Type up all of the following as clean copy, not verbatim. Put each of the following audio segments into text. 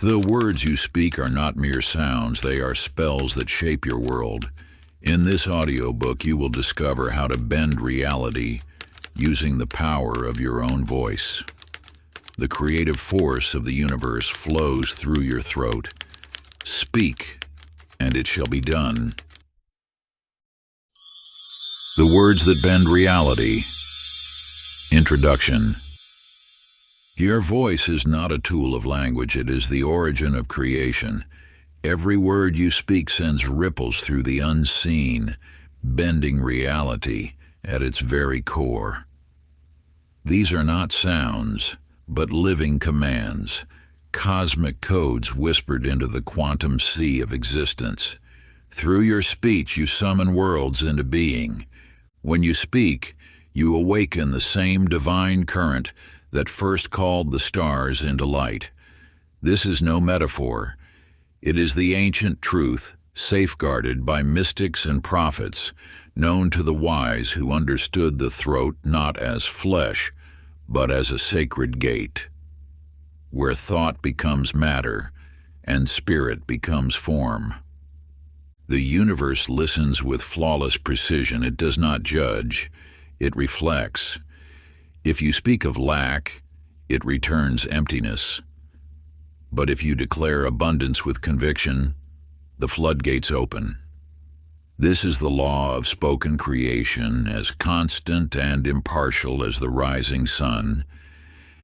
The words you speak are not mere sounds, they are spells that shape your world. In this audiobook, you will discover how to bend reality using the power of your own voice. The creative force of the universe flows through your throat. Speak, and it shall be done. The words that bend reality. Introduction. Your voice is not a tool of language, it is the origin of creation. Every word you speak sends ripples through the unseen, bending reality at its very core. These are not sounds, but living commands, cosmic codes whispered into the quantum sea of existence. Through your speech, you summon worlds into being. When you speak, you awaken the same divine current that first called the stars into light. This is no metaphor. It is the ancient truth, safeguarded by mystics and prophets, known to the wise who understood the throat not as flesh, but as a sacred gate, where thought becomes matter and spirit becomes form. The universe listens with flawless precision. It does not judge, it reflects. If you speak of lack, it returns emptiness. But if you declare abundance with conviction, the floodgates open. This is the law of spoken creation, as constant and impartial as the rising sun.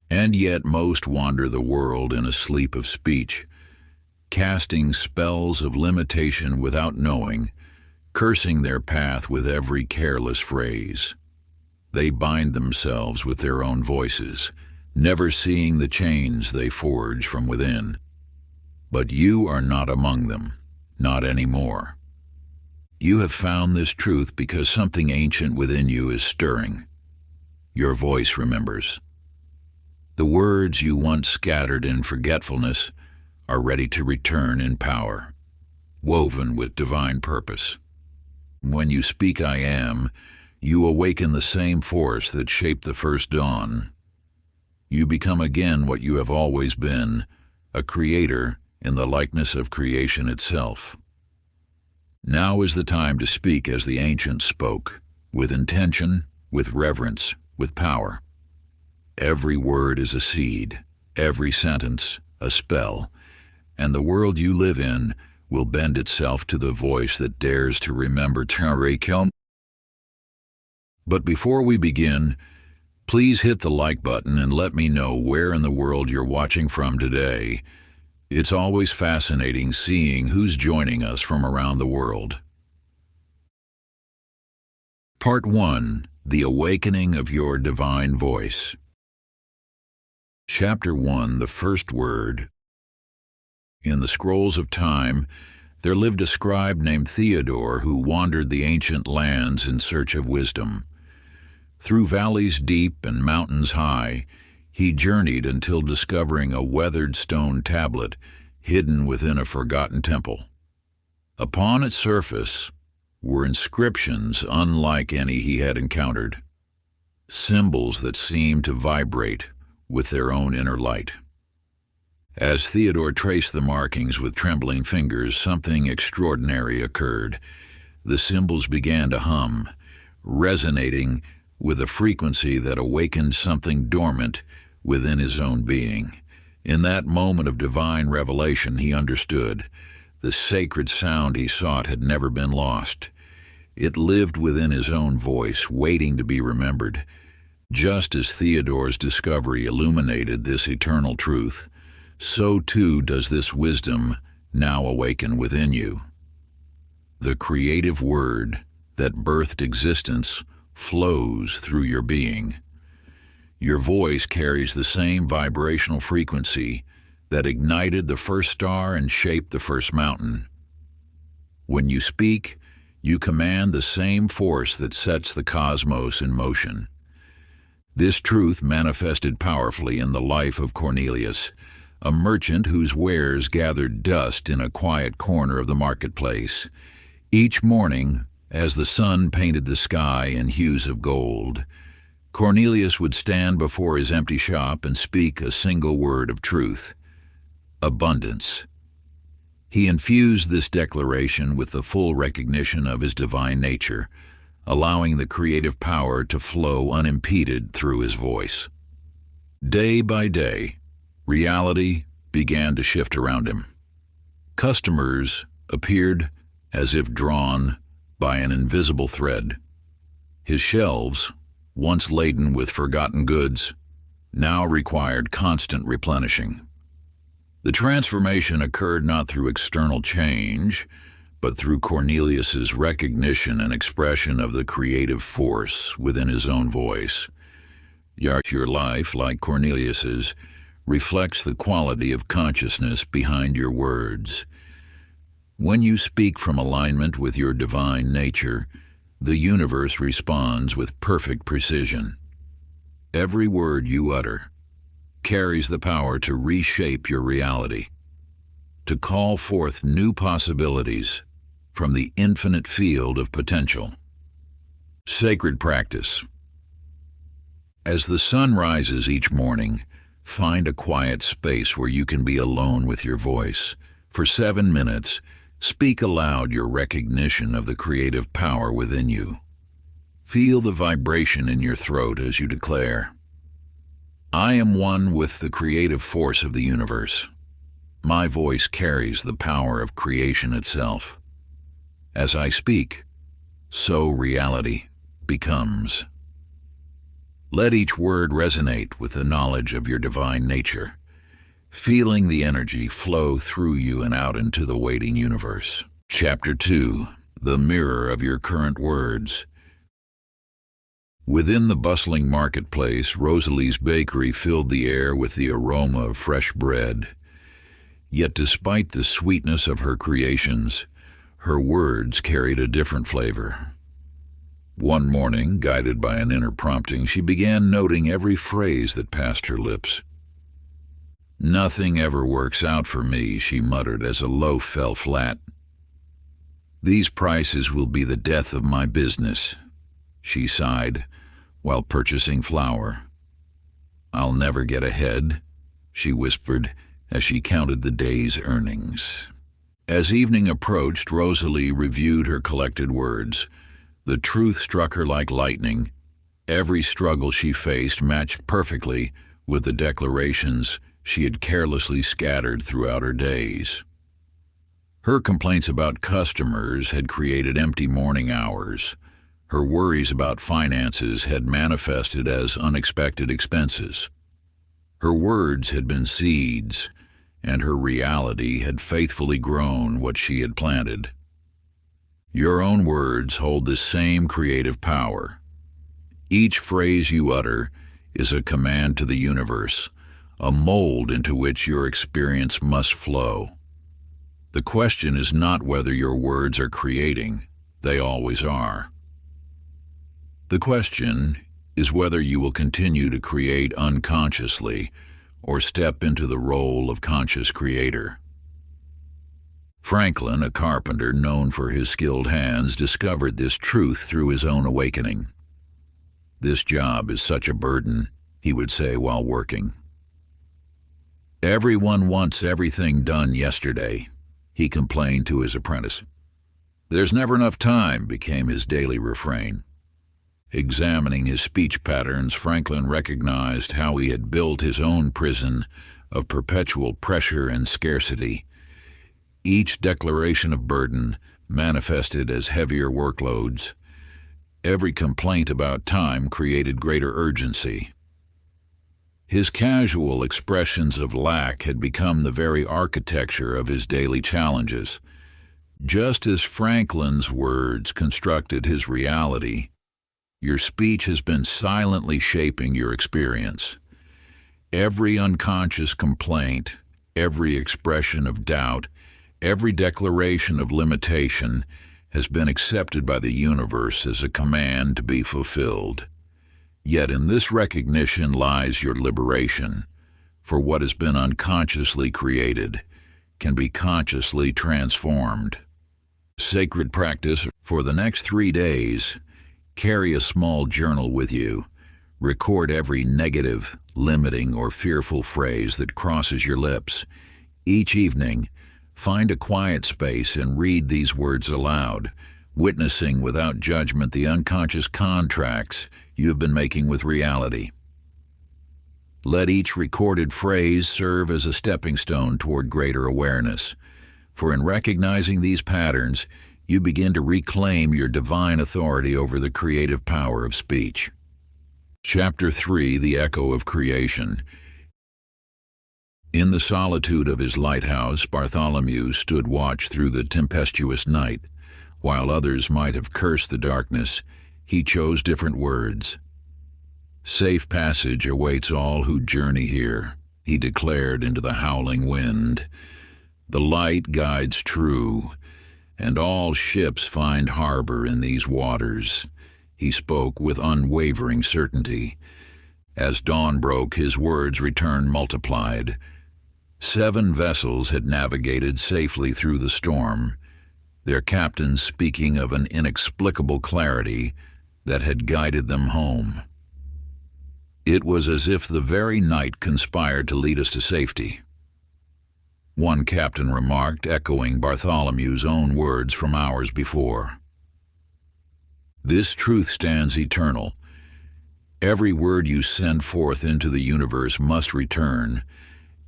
And yet most wander the world in a sleep of speech, casting spells of limitation without knowing, cursing their path with every careless phrase. They bind themselves with their own voices, never seeing the chains they forge from within. But you are not among them, not anymore. You have found this truth because something ancient within you is stirring. Your voice remembers. The words you once scattered in forgetfulness are ready to return in power, woven with divine purpose. When you speak I am, you awaken the same force that shaped the first dawn. You become again what you have always been, a creator in the likeness of creation itself. Now is the time to speak as the ancients spoke, with intention, with reverence, with power. Every word is a seed, every sentence a spell, and the world you live in will bend itself to the voice that dares to remember narration. But before we begin, please hit the like button and let me know where in the world you're watching from today. It's always fascinating seeing who's joining us from around the world. Part 1. The Awakening of Your Divine Voice. Chapter 1. The First Word. In the scrolls of time, there lived a scribe named Theodore who wandered the ancient lands in search of wisdom. Through valleys deep and mountains high, he journeyed until discovering a weathered stone tablet hidden within a forgotten temple. Upon its surface were inscriptions unlike any he had encountered, symbols that seemed to vibrate with their own inner light. As Theodore traced the markings with trembling fingers, something extraordinary occurred. The symbols began to hum, resonating with a frequency that awakened something dormant within his own being. In that moment of divine revelation, he understood. The sacred sound he sought had never been lost. It lived within his own voice, waiting to be remembered. Just as Theodore's discovery illuminated this eternal truth, so too does this wisdom now awaken within you. The creative word that birthed existence flows through your being. Your voice carries the same vibrational frequency that ignited the first star and shaped the first mountain. When you speak, you command the same force that sets the cosmos in motion. This truth manifested powerfully in the life of Cornelius, a merchant whose wares gathered dust in a quiet corner of the marketplace. Each morning, as the sun painted the sky in hues of gold, Cornelius would stand before his empty shop and speak a single word of truth. abundance. He infused this declaration with the full recognition of his divine nature, allowing the creative power to flow unimpeded through his voice. Day by day, reality began to shift around him. Customers appeared as if drawn by an invisible thread. His shelves, once laden with forgotten goods, now required constant replenishing. The transformation occurred not through external change, but through Cornelius's recognition and expression of the creative force within his own voice. Your life, like Cornelius's, reflects the quality of consciousness behind your words. When you speak from alignment with your divine nature, the universe responds with perfect precision. Every word you utter carries the power to reshape your reality, to call forth new possibilities from the infinite field of potential. Sacred practice. As the sun rises each morning, find a quiet space where you can be alone with your voice. For 7 minutes, speak aloud your recognition of the creative power within you. Feel the vibration in your throat as you declare, "I am one with the creative force of the universe. My voice carries the power of creation itself. As I speak, so reality becomes." Let each word resonate with the knowledge of your divine nature, feeling the energy flow through you and out into the waiting universe. Chapter 2. The Mirror of Your Current Words. Within the bustling marketplace, Rosalie's bakery filled the air with the aroma of fresh bread. Yet despite the sweetness of her creations, her words carried a different flavor. One morning, guided by an inner prompting, she began noting every phrase that passed her lips. "Nothing ever works out for me," she muttered as a loaf fell flat. "These prices will be the death of my business," she sighed while purchasing flour. "I'll never get ahead," she whispered as she counted the day's earnings. As evening approached, Rosalie reviewed her collected words. The truth struck her like lightning. Every struggle she faced matched perfectly with the declarations she had carelessly scattered throughout her days. Her complaints about customers had created empty morning hours. Her worries about finances had manifested as unexpected expenses. Her words had been seeds, and her reality had faithfully grown what she had planted. Your own words hold the same creative power. Each phrase you utter is a command to the universe, a mold into which your experience must flow. The question is not whether your words are creating, they always are. The question is whether you will continue to create unconsciously or step into the role of conscious creator. Franklin, a carpenter known for his skilled hands, discovered this truth through his own awakening. "This job is such a burden," he would say while working. "Everyone wants everything done yesterday," he complained to his apprentice. "There's never enough time," became his daily refrain. Examining his speech patterns, Franklin recognized how he had built his own prison of perpetual pressure and scarcity. Each declaration of burden manifested as heavier workloads. Every complaint about time created greater urgency. His casual expressions of lack had become the very architecture of his daily challenges. Just as Franklin's words constructed his reality, your speech has been silently shaping your experience. Every unconscious complaint, every expression of doubt, every declaration of limitation has been accepted by the universe as a command to be fulfilled. Yet in this recognition lies your liberation, for what has been unconsciously created can be consciously transformed. Sacred practice. For the next 3 days, carry a small journal with you. Record every negative, limiting, or fearful phrase that crosses your lips. Each evening, find a quiet space and read these words aloud, witnessing without judgment the unconscious contracts you have been making with reality. Let each recorded phrase serve as a stepping stone toward greater awareness, for in recognizing these patterns, you begin to reclaim your divine authority over the creative power of speech. Chapter 3: The Echo of Creation. In the solitude of his lighthouse, Bartholomew stood watch through the tempestuous night. While others might have cursed the darkness, he chose different words. "Safe passage awaits all who journey here," he declared into the howling wind. "The light guides true, and all ships find harbor in these waters." He spoke with unwavering certainty. As dawn broke, his words returned multiplied. 7 vessels had navigated safely through the storm, their captains speaking of an inexplicable clarity that had guided them home. It was as if the very night conspired to lead us to safety. One captain remarked, echoing Bartholomew's own words from hours before. "This truth stands eternal. Every word you send forth into the universe must return,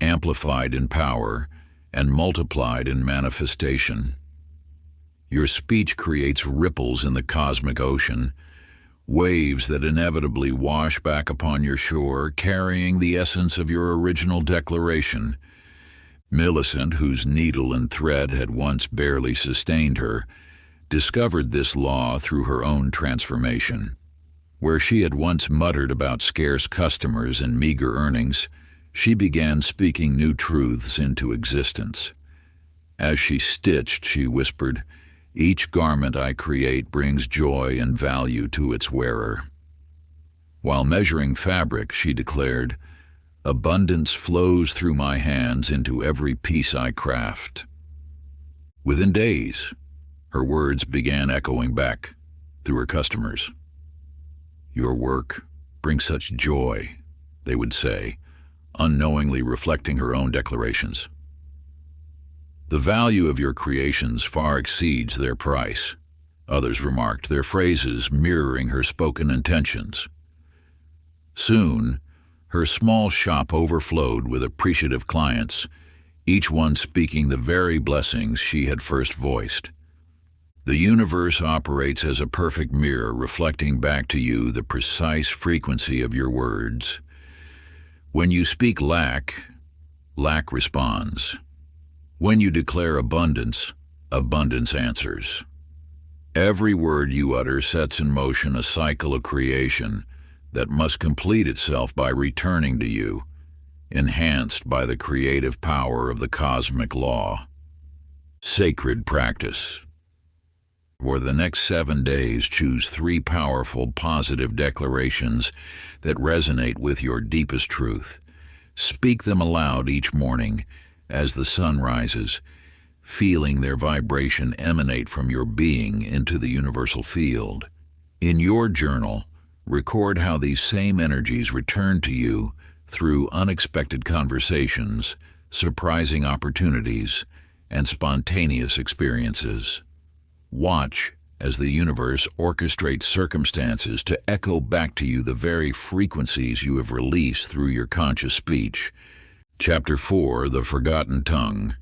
amplified in power and multiplied in manifestation. Your speech creates ripples in the cosmic ocean, waves that inevitably wash back upon your shore, carrying the essence of your original declaration." Millicent, whose needle and thread had once barely sustained her, discovered this law through her own transformation. Where she had once muttered about scarce customers and meager earnings, she began speaking new truths into existence. As she stitched, she whispered, "Each garment I create brings joy and value to its wearer." While measuring fabric, she declared, "Abundance flows through my hands into every piece I craft." Within days, her words began echoing back through her customers. "Your work brings such joy," they would say, unknowingly reflecting her own declarations. "The value of your creations far exceeds their price," others remarked, their phrases mirroring her spoken intentions. Soon, her small shop overflowed with appreciative clients, each one speaking the very blessings she had first voiced. The universe operates as a perfect mirror, reflecting back to you the precise frequency of your words. When you speak lack, lack responds. When you declare abundance, abundance answers. Every word you utter sets in motion a cycle of creation that must complete itself by returning to you, enhanced by the creative power of the cosmic law. Sacred practice. For the next 7 days, choose 3 powerful, positive declarations that resonate with your deepest truth. Speak them aloud each morning as the sun rises, feeling their vibration emanate from your being into the universal field. In your journal, record how these same energies return to you through unexpected conversations, surprising opportunities, and spontaneous experiences. Watch as the universe orchestrates circumstances to echo back to you the very frequencies you have released through your conscious speech. Chapter 4: The Forgotten Tongue.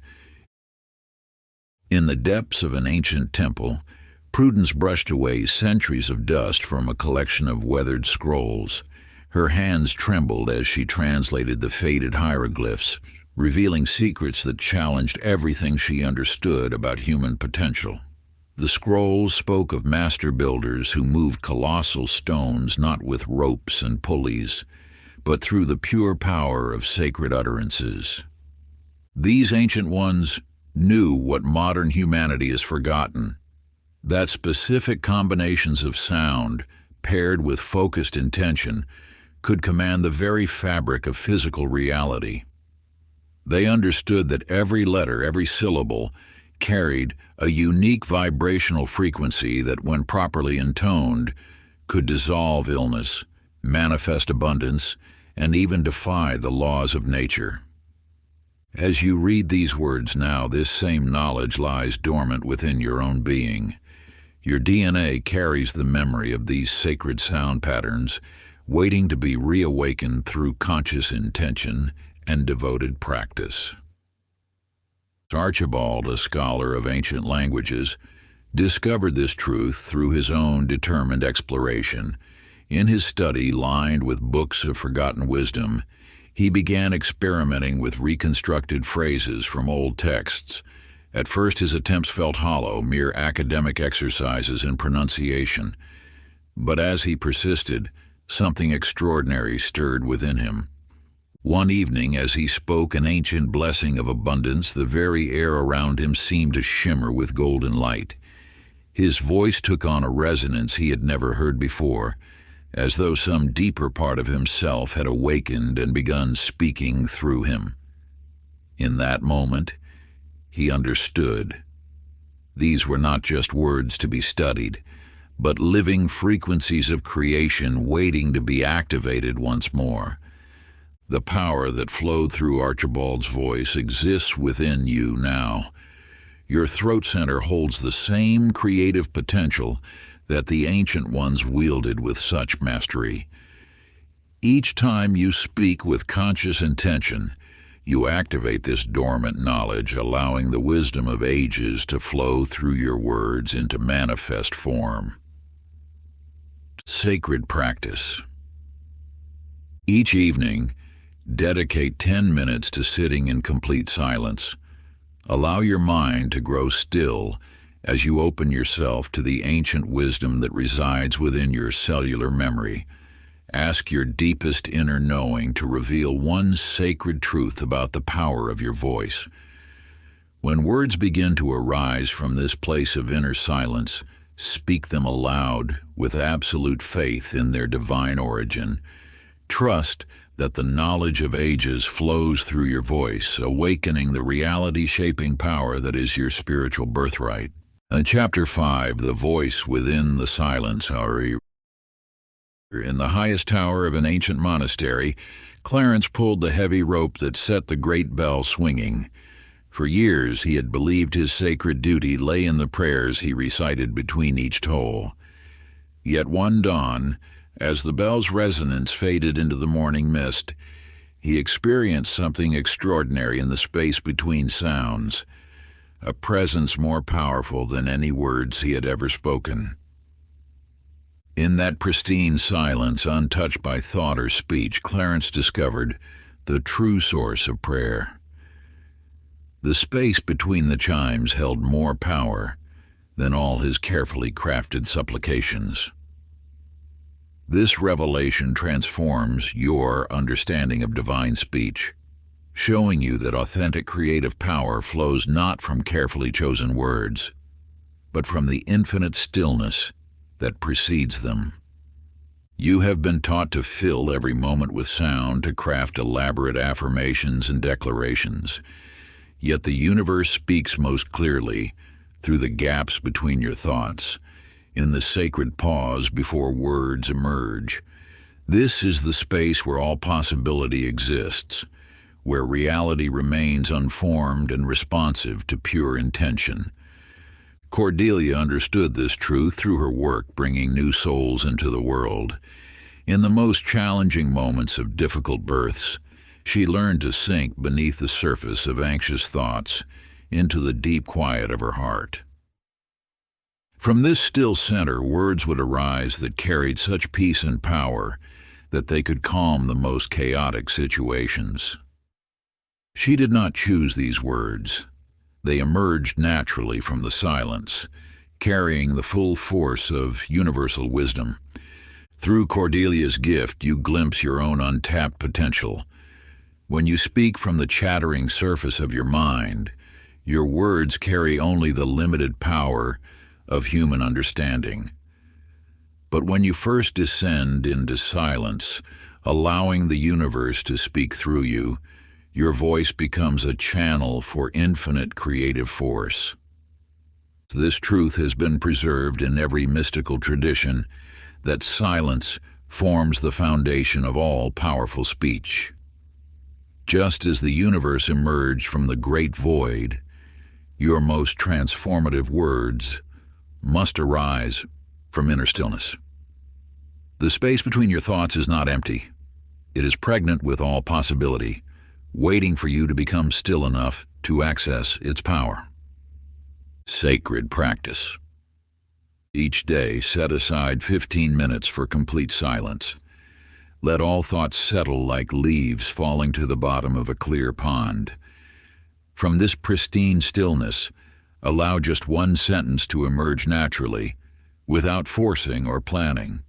In the depths of an ancient temple, Prudence brushed away centuries of dust from a collection of weathered scrolls. Her hands trembled as she translated the faded hieroglyphs, revealing secrets that challenged everything she understood about human potential. The scrolls spoke of master builders who moved colossal stones not with ropes and pulleys, but through the pure power of sacred utterances. These ancient ones knew what modern humanity has forgotten, that specific combinations of sound, paired with focused intention, could command the very fabric of physical reality. They understood that every letter, every syllable, carried a unique vibrational frequency that, when properly intoned, could dissolve illness, manifest abundance, and even defy the laws of nature. As you read these words now, this same knowledge lies dormant within your own being. Your DNA carries the memory of these sacred sound patterns, waiting to be reawakened through conscious intention and devoted practice. Archibald, a scholar of ancient languages, discovered this truth through his own determined exploration. In his study, lined with books of forgotten wisdom, he began experimenting with reconstructed phrases from old texts. At first, his attempts felt hollow, mere academic exercises in pronunciation. But as he persisted, something extraordinary stirred within him. One evening, as he spoke an ancient blessing of abundance, the very air around him seemed to shimmer with golden light. His voice took on a resonance he had never heard before, as though some deeper part of himself had awakened and begun speaking through him. In that moment, he understood. These were not just words to be studied, but living frequencies of creation waiting to be activated once more. The power that flowed through Archibald's voice exists within you now. Your throat center holds the same creative potential that the ancient ones wielded with such mastery. Each time you speak with conscious intention, you activate this dormant knowledge, allowing the wisdom of ages to flow through your words into manifest form. Sacred practice. Each evening, dedicate 10 minutes to sitting in complete silence. Allow your mind to grow still as you open yourself to the ancient wisdom that resides within your cellular memory. Ask your deepest inner knowing to reveal one sacred truth about the power of your voice. When words begin to arise from this place of inner silence, speak them aloud with absolute faith in their divine origin. Trust that the knowledge of ages flows through your voice, awakening the reality-shaping power that is your spiritual birthright. Chapter 5, The Voice Within the Silence. In the highest tower of an ancient monastery, Clarence pulled the heavy rope that set the great bell swinging. For years he had believed his sacred duty lay in the prayers he recited between each toll. Yet one dawn, as the bell's resonance faded into the morning mist, he experienced something extraordinary in the space between sounds, a presence more powerful than any words he had ever spoken. In that pristine silence, untouched by thought or speech, Clarence discovered the true source of prayer. The space between the chimes held more power than all his carefully crafted supplications. This revelation transforms your understanding of divine speech, showing you that authentic creative power flows not from carefully chosen words, but from the infinite stillness that precedes them. You have been taught to fill every moment with sound, to craft elaborate affirmations and declarations. Yet the universe speaks most clearly through the gaps between your thoughts, in the sacred pause before words emerge. This is the space where all possibility exists, where reality remains unformed and responsive to pure intention. Cordelia understood this truth through her work bringing new souls into the world. In the most challenging moments of difficult births, she learned to sink beneath the surface of anxious thoughts into the deep quiet of her heart. From this still center, words would arise that carried such peace and power that they could calm the most chaotic situations. She did not choose these words. They emerged naturally from the silence, carrying the full force of universal wisdom. Through Cordelia's gift, you glimpse your own untapped potential. When you speak from the chattering surface of your mind, your words carry only the limited power of human understanding. But when you first descend into silence, allowing the universe to speak through you, your voice becomes a channel for infinite creative force. This truth has been preserved in every mystical tradition, that silence forms the foundation of all powerful speech. Just as the universe emerged from the great void, your most transformative words must arise from inner stillness. The space between your thoughts is not empty. It is pregnant with all possibility, waiting for you to become still enough to access its power. Sacred practice. Each day, set aside 15 minutes for complete silence. Let all thoughts settle like leaves falling to the bottom of a clear pond. From this pristine stillness, allow just one sentence to emerge naturally, without forcing or planning.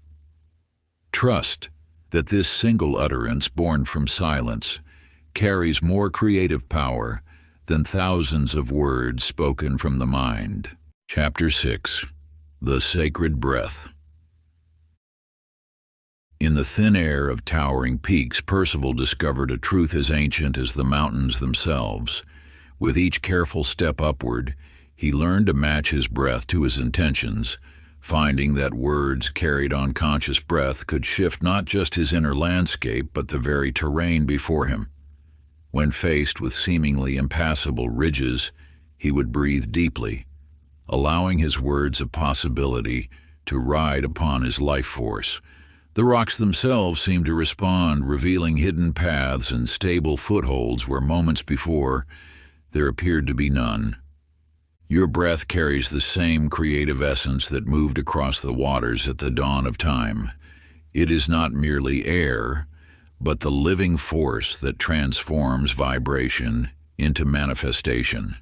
Trust that this single utterance born from silence carries more creative power than thousands of words spoken from the mind. Chapter 6. The Sacred Breath. In the thin air of towering peaks, Percival discovered a truth as ancient as the mountains themselves. With each careful step upward, he learned to match his breath to his intentions, finding that words carried on conscious breath could shift not just his inner landscape but the very terrain before him. When faced with seemingly impassable ridges, he would breathe deeply, allowing his words a possibility to ride upon his life force. The rocks themselves seemed to respond, revealing hidden paths and stable footholds where moments before there appeared to be none. Your breath carries the same creative essence that moved across the waters at the dawn of time. It is not merely air, but the living force that transforms vibration into manifestation.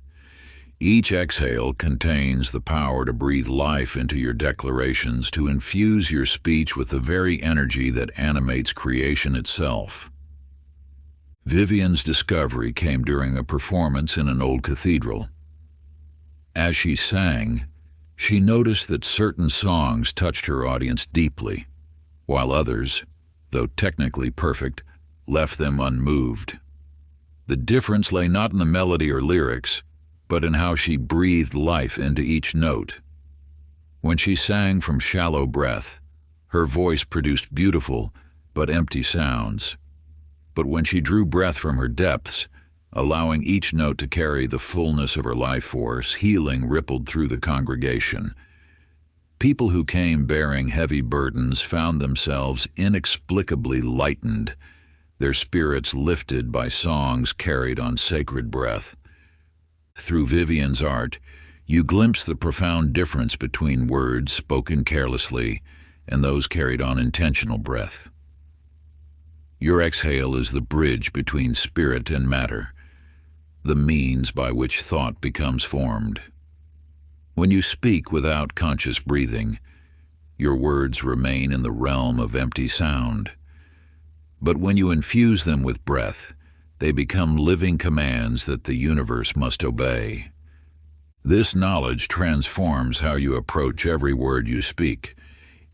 Each exhale contains the power to breathe life into your declarations, to infuse your speech with the very energy that animates creation itself. Vivian's discovery came during a performance in an old cathedral. As she sang, she noticed that certain songs touched her audience deeply, while others, though technically perfect, left them unmoved. The difference lay not in the melody or lyrics, but in how she breathed life into each note. When she sang from shallow breath, her voice produced beautiful but empty sounds. But when she drew breath from her depths, allowing each note to carry the fullness of her life force, healing rippled through the congregation. People who came bearing heavy burdens found themselves inexplicably lightened, their spirits lifted by songs carried on sacred breath. Through Vivian's art, you glimpse the profound difference between words spoken carelessly and those carried on intentional breath. Your exhale is the bridge between spirit and matter, the means by which thought becomes formed. When you speak without conscious breathing, your words remain in the realm of empty sound. But when you infuse them with breath, they become living commands that the universe must obey. This knowledge transforms how you approach every word you speak.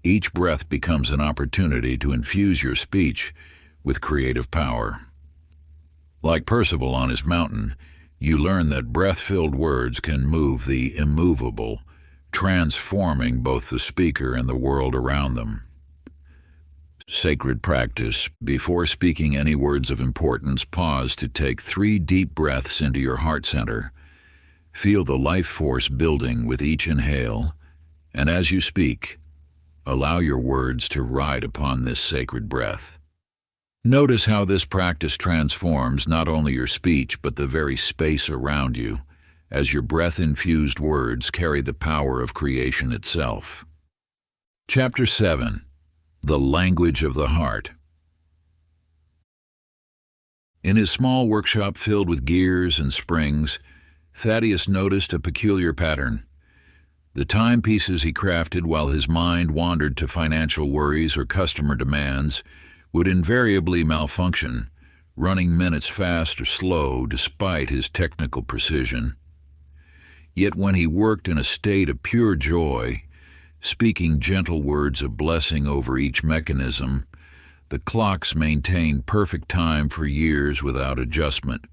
Each breath becomes an opportunity to infuse your speech with creative power. Like Percival on his mountain, you learn that breath-filled words can move the immovable, transforming both the speaker and the world around them. Sacred practice. Before speaking any words of importance, pause to take 3 deep breaths into your heart center. Feel the life force building with each inhale, and as you speak, allow your words to ride upon this sacred breath. Notice how this practice transforms not only your speech but the very space around you, as your breath-infused words carry the power of creation itself. Chapter 7. The Language of the Heart. In his small workshop filled with gears and springs, Thaddeus noticed a peculiar pattern. The timepieces he crafted while his mind wandered to financial worries or customer demands would invariably malfunction, running minutes fast or slow despite his technical precision. Yet when he worked in a state of pure joy, speaking gentle words of blessing over each mechanism, the clocks maintained perfect time for years without adjustment.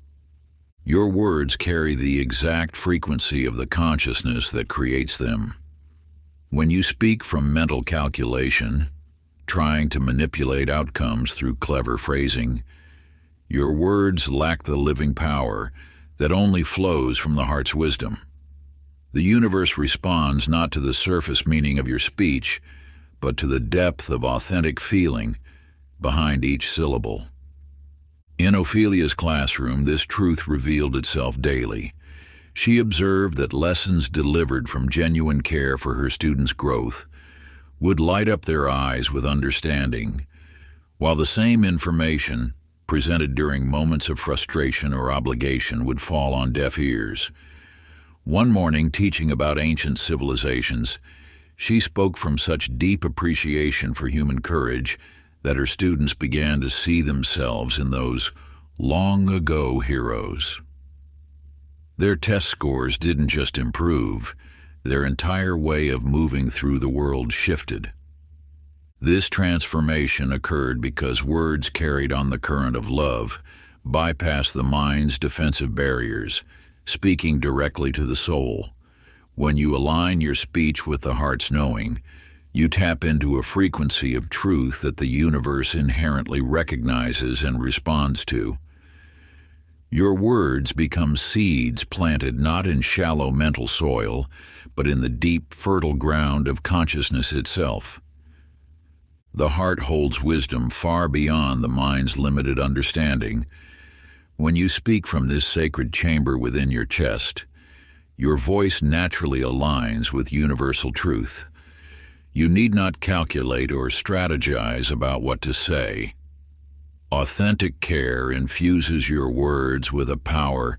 Your words carry the exact frequency of the consciousness that creates them. When you speak from mental calculation, trying to manipulate outcomes through clever phrasing, Your words lack the living power that only flows from the heart's wisdom. The universe responds not to the surface meaning of your speech, but to the depth of authentic feeling behind each syllable. In Ophelia's classroom, this truth revealed itself daily. She observed that lessons delivered from genuine care for her students' growth would light up their eyes with understanding, while the same information presented during moments of frustration or obligation would fall on deaf ears. One morning, teaching about ancient civilizations, she spoke from such deep appreciation for human courage that her students began to see themselves in those long-ago heroes. Their test scores didn't just improve, their entire way of moving through the world shifted. This transformation occurred because words carried on the current of love bypassed the mind's defensive barriers, speaking directly to the soul. When you align your speech with the heart's knowing, you tap into a frequency of truth that the universe inherently recognizes and responds to. Your words become seeds planted not in shallow mental soil, but in the deep, fertile ground of consciousness itself. The heart holds wisdom far beyond the mind's limited understanding. When you speak from this sacred chamber within your chest, your voice naturally aligns with universal truth. You need not calculate or strategize about what to say. Authentic care infuses your words with a power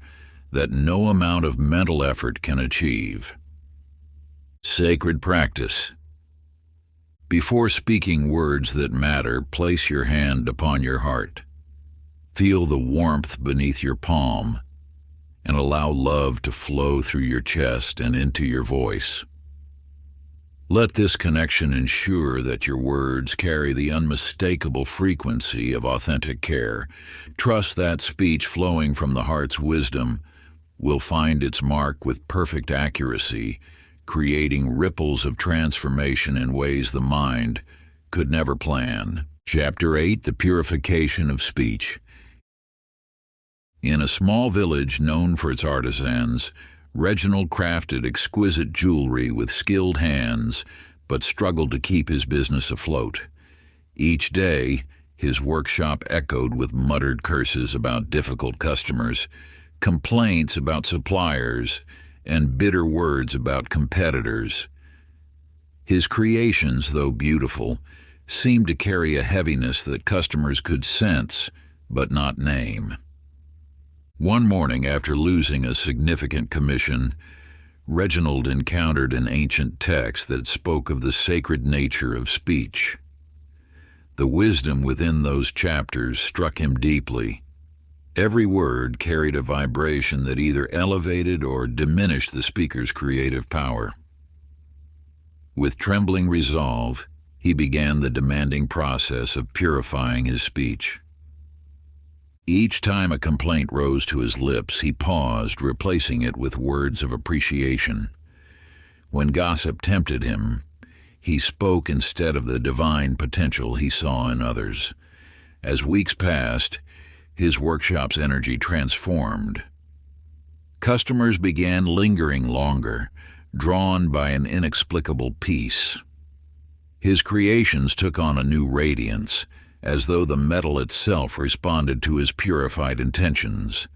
that no amount of mental effort can achieve. Sacred practice. Before speaking words that matter, place your hand upon your heart. Feel the warmth beneath your palm, and allow love to flow through your chest and into your voice. Let this connection ensure that your words carry the unmistakable frequency of authentic care. Trust that speech flowing from the heart's wisdom will find its mark with perfect accuracy, creating ripples of transformation in ways the mind could never plan. Chapter 8: The Purification of Speech. In a small village known for its artisans, Reginald crafted exquisite jewelry with skilled hands, but struggled to keep his business afloat. Each day, his workshop echoed with muttered curses about difficult customers, complaints about suppliers, and bitter words about competitors. His creations, though beautiful, seemed to carry a heaviness that customers could sense but not name. One morning, after losing a significant commission, Reginald encountered an ancient text that spoke of the sacred nature of speech. The wisdom within those chapters struck him deeply. Every word carried a vibration that either elevated or diminished the speaker's creative power. With trembling resolve, he began the demanding process of purifying his speech. Each time a complaint rose to his lips, he paused, replacing it with words of appreciation. When gossip tempted him, he spoke instead of the divine potential he saw in others. As weeks passed, his workshop's energy transformed. Customers began lingering longer, drawn by an inexplicable peace. His creations took on a new radiance, as though the metal itself responded to his purified intentions.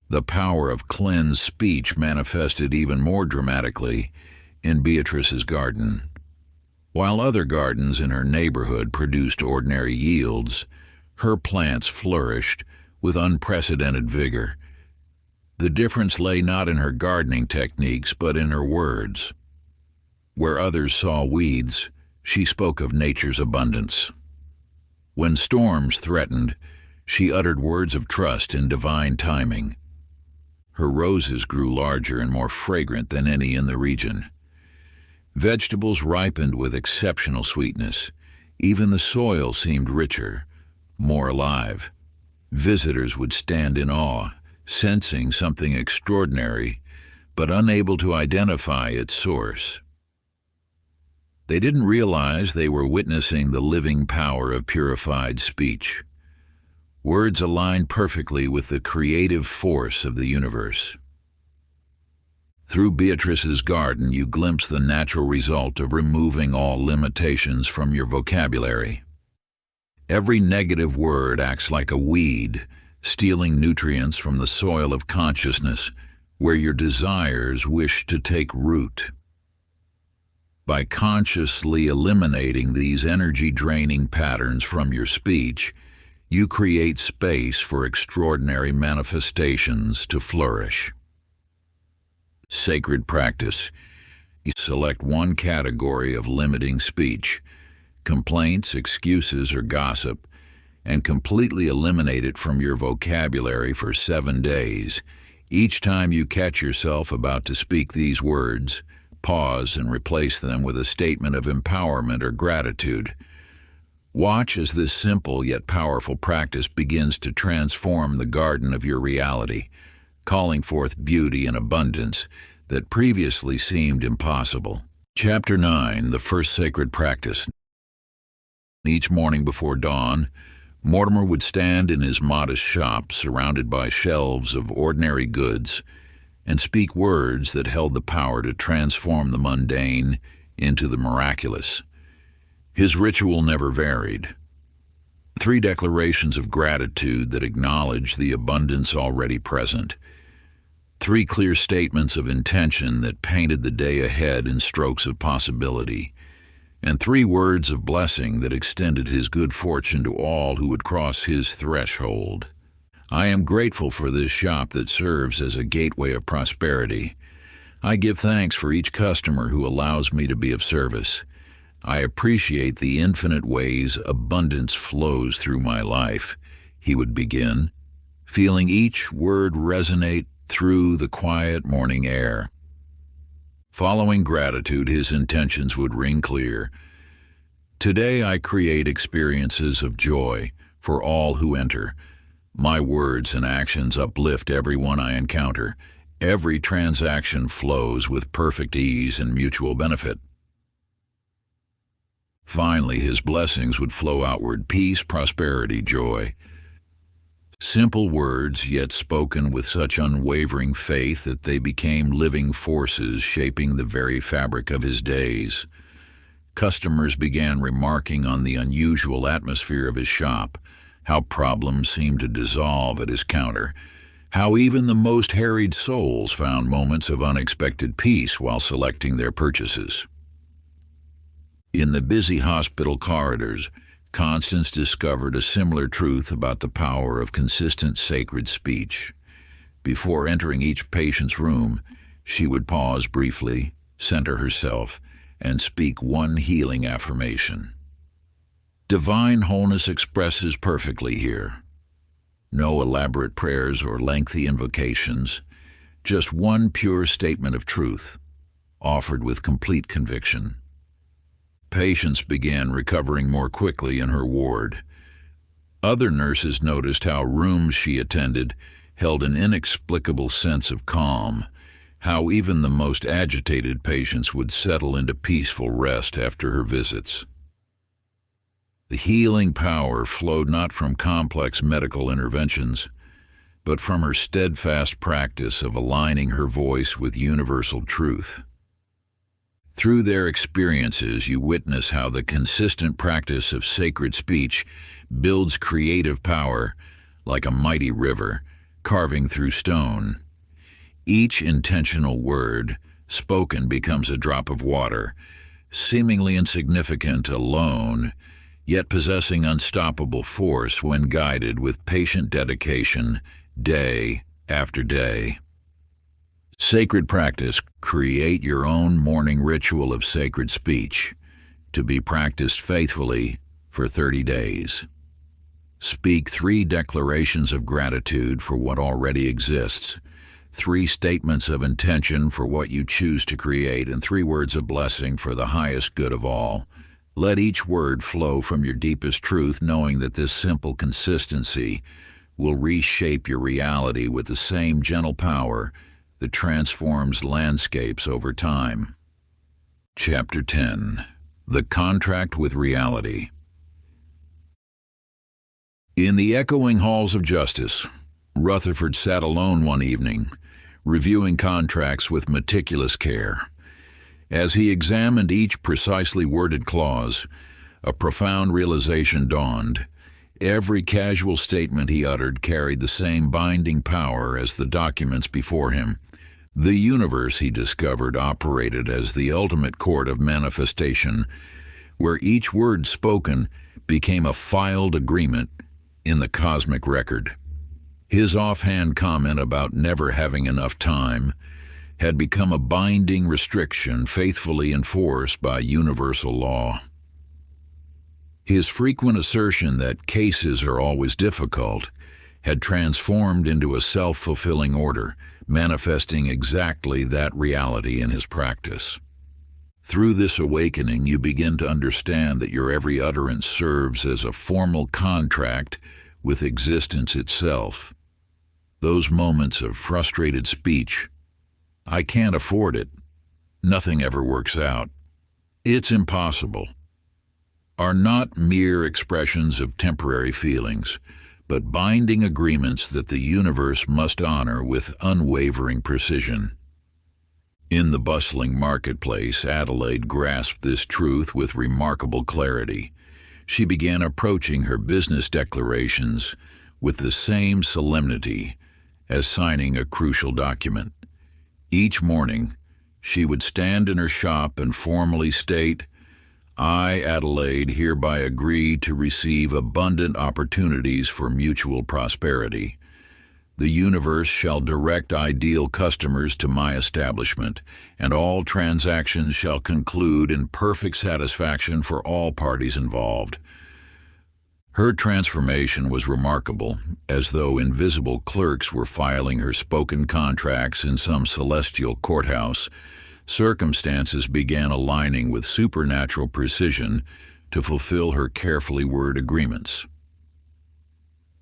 The power of cleansed speech manifested even more dramatically in Beatrice's garden. While other gardens in her neighborhood produced ordinary yields, her plants flourished with unprecedented vigor. The difference lay not in her gardening techniques, but in her words. Where others saw weeds, she spoke of nature's abundance. When storms threatened, she uttered words of trust in divine timing. Her roses grew larger and more fragrant than any in the region. Vegetables ripened with exceptional sweetness. Even the soil seemed richer, more alive. Visitors would stand in awe, sensing something extraordinary, but unable to identify its source. They didn't realize they were witnessing the living power of purified speech. Words align perfectly with the creative force of the universe. Through Beatrice's garden, you glimpse the natural result of removing all limitations from your vocabulary. Every negative word acts like a weed, stealing nutrients from the soil of consciousness where your desires wish to take root. By consciously eliminating these energy-draining patterns from your speech, you create space for extraordinary manifestations to flourish. Sacred practice. You select one category of limiting speech, complaints, excuses, or gossip, and completely eliminate it from your vocabulary for 7 days. Each time you catch yourself about to speak these words, pause and replace them with a statement of empowerment or gratitude. Watch as this simple yet powerful practice begins to transform the garden of your reality, calling forth beauty and abundance that previously seemed impossible. Chapter 9, the first sacred practice. Each morning before dawn, Mortimer would stand in his modest shop, surrounded by shelves of ordinary goods, and speak words that held the power to transform the mundane into the miraculous. His ritual never varied. 3 declarations of gratitude that acknowledge the abundance already present. 3 clear statements of intention that painted the day ahead in strokes of possibility. And 3 words of blessing that extended his good fortune to all who would cross his threshold. I am grateful for this shop that serves as a gateway of prosperity. I give thanks for each customer who allows me to be of service. I appreciate the infinite ways abundance flows through my life, he would begin, feeling each word resonate through the quiet morning air. Following gratitude, his intentions would ring clear. Today I create experiences of joy for all who enter. My words and actions uplift everyone I encounter. Every transaction flows with perfect ease and mutual benefit. Finally, his blessings would flow outward: peace, prosperity, joy. Simple words, yet spoken with such unwavering faith that they became living forces shaping the very fabric of his days. Customers began remarking on the unusual atmosphere of his shop, how problems seemed to dissolve at his counter, how even the most harried souls found moments of unexpected peace while selecting their purchases. In the busy hospital corridors, Constance discovered a similar truth about the power of consistent sacred speech. Before entering each patient's room, she would pause briefly, center herself, and speak one healing affirmation. Divine wholeness expresses perfectly here. No elaborate prayers or lengthy invocations, just one pure statement of truth, offered with complete conviction. Patients began recovering more quickly in her ward. Other nurses noticed how rooms she attended held an inexplicable sense of calm, how even the most agitated patients would settle into peaceful rest after her visits. The healing power flowed not from complex medical interventions, but from her steadfast practice of aligning her voice with universal truth. Through their experiences, you witness how the consistent practice of sacred speech builds creative power like a mighty river, carving through stone. Each intentional word spoken becomes a drop of water, seemingly insignificant alone, yet possessing unstoppable force when guided with patient dedication day after day. Sacred practice. Create your own morning ritual of sacred speech to be practiced faithfully for 30 days. Speak 3 declarations of gratitude for what already exists, 3 statements of intention for what you choose to create, and 3 words of blessing for the highest good of all. Let each word flow from your deepest truth, knowing that this simple consistency will reshape your reality with the same gentle power that transforms landscapes over time. Chapter 10. The Contract with Reality. In the echoing halls of justice, Rutherford sat alone one evening, reviewing contracts with meticulous care. As he examined each precisely worded clause, a profound realization dawned. Every casual statement he uttered carried the same binding power as the documents before him. The universe, he discovered, operated as the ultimate court of manifestation, where each word spoken became a filed agreement in the cosmic record. His offhand comment about never having enough time had become a binding restriction faithfully enforced by universal law. His frequent assertion that cases are always difficult had transformed into a self-fulfilling order, manifesting exactly that reality in his practice. Through this awakening, you begin to understand that your every utterance serves as a formal contract with existence itself. Those moments of frustrated speech, "I can't afford it," "nothing ever works out," "it's impossible," are not mere expressions of temporary feelings, but binding agreements that the universe must honor with unwavering precision. In the bustling marketplace, Adelaide grasped this truth with remarkable clarity. She began approaching her business declarations with the same solemnity as signing a crucial document. Each morning, she would stand in her shop and formally state, "I, Adelaide, hereby agree to receive abundant opportunities for mutual prosperity. The universe shall direct ideal customers to my establishment, and all transactions shall conclude in perfect satisfaction for all parties involved." Her transformation was remarkable, as though invisible clerks were filing her spoken contracts in some celestial courthouse. Circumstances began aligning with supernatural precision to fulfill her carefully worded agreements.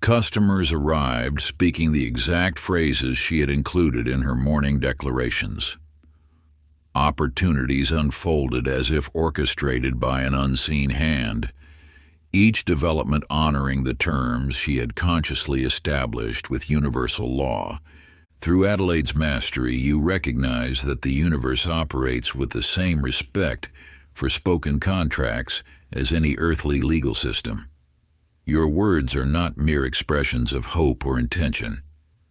Customers arrived speaking the exact phrases she had included in her morning declarations. Opportunities unfolded as if orchestrated by an unseen hand, each development honoring the terms she had consciously established with universal law. Through Adelaide's mastery, you recognize that the universe operates with the same respect for spoken contracts as any earthly legal system. Your words are not mere expressions of hope or intention.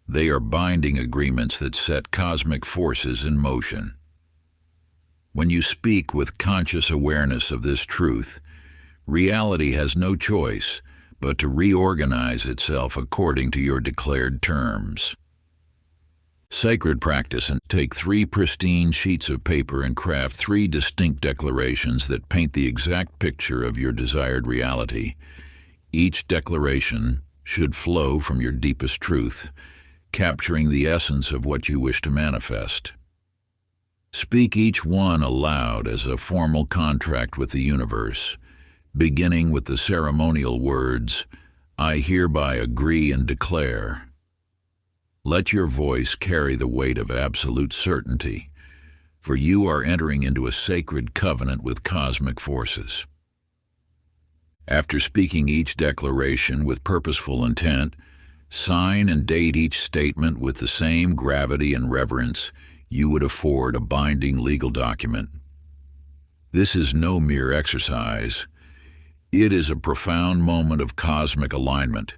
They are binding agreements that set cosmic forces in motion. When you speak with conscious awareness of this truth, reality has no choice but to reorganize itself according to your declared terms. Sacred practice and take 3 pristine sheets of paper and craft 3 distinct declarations that paint the exact picture of your desired reality. Each declaration should flow from your deepest truth, capturing the essence of what you wish to manifest. Speak each one aloud as a formal contract with the universe, beginning with the ceremonial words, "I hereby agree and declare." Let your voice carry the weight of absolute certainty, for you are entering into a sacred covenant with cosmic forces. After speaking each declaration with purposeful intent, sign and date each statement with the same gravity and reverence you would afford a binding legal document. This is no mere exercise. It is a profound moment of cosmic alignment,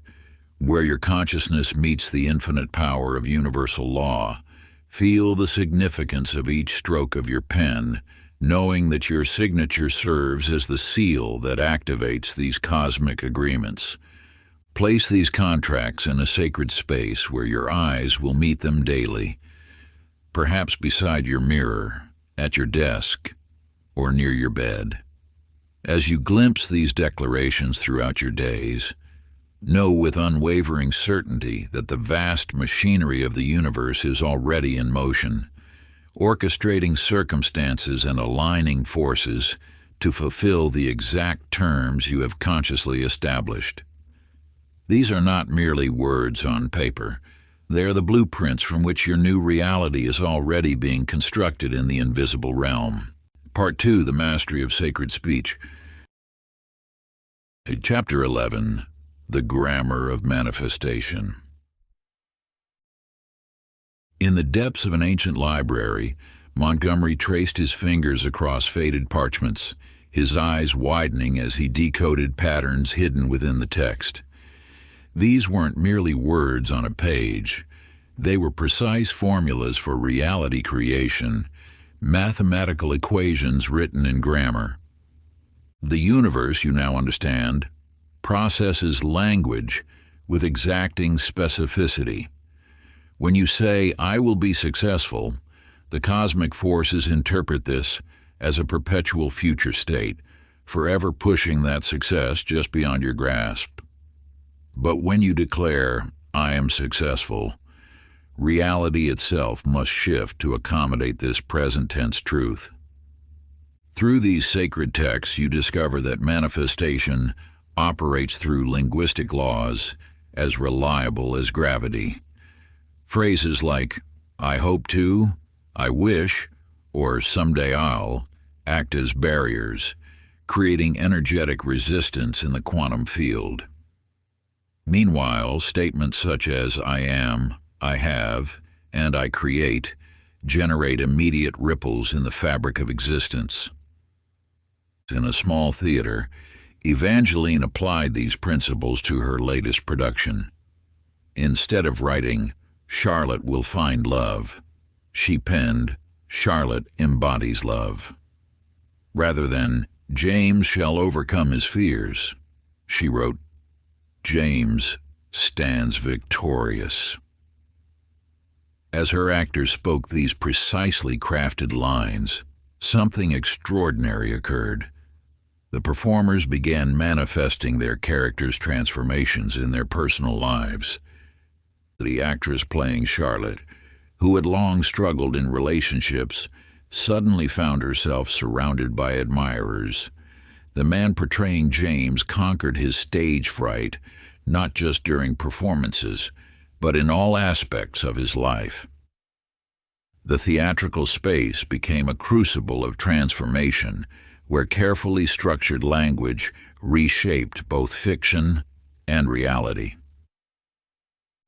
where your consciousness meets the infinite power of universal law. Feel the significance of each stroke of your pen, knowing that your signature serves as the seal that activates these cosmic agreements. Place these contracts in a sacred space where your eyes will meet them daily, perhaps beside your mirror, at your desk, or near your bed. As you glimpse these declarations throughout your days, know with unwavering certainty that the vast machinery of the universe is already in motion, orchestrating circumstances and aligning forces to fulfill the exact terms you have consciously established. These are not merely words on paper. They are the blueprints from which your new reality is already being constructed in the invisible realm. Part 2, The Mastery of Sacred Speech. Chapter 11, The Grammar of Manifestation. In the depths of an ancient library, Montgomery traced his fingers across faded parchments, his eyes widening as he decoded patterns hidden within the text. These weren't merely words on a page. They were precise formulas for reality creation, mathematical equations written in grammar. The universe, you now understand, processes language with exacting specificity. When you say, "I will be successful," the cosmic forces interpret this as a perpetual future state, forever pushing that success just beyond your grasp. But when you declare, "I am successful," reality itself must shift to accommodate this present tense truth. Through these sacred texts, you discover that manifestation operates through linguistic laws as reliable as gravity. Phrases like, "I hope to," "I wish," or "someday I'll," act as barriers, creating energetic resistance in the quantum field. Meanwhile, statements such as "I am," "I have," and "I create" generate immediate ripples in the fabric of existence. In a small theater, Evangeline applied these principles to her latest production. Instead of writing, "Charlotte will find love," she penned, "Charlotte embodies love." Rather than, "James shall overcome his fears," she wrote, "James stands victorious." As her actors spoke these precisely crafted lines, something extraordinary occurred. The performers began manifesting their characters' transformations in their personal lives. The actress playing Charlotte, who had long struggled in relationships, suddenly found herself surrounded by admirers. The man portraying James conquered his stage fright, not just during performances, but in all aspects of his life. The theatrical space became a crucible of transformation, where carefully structured language reshaped both fiction and reality.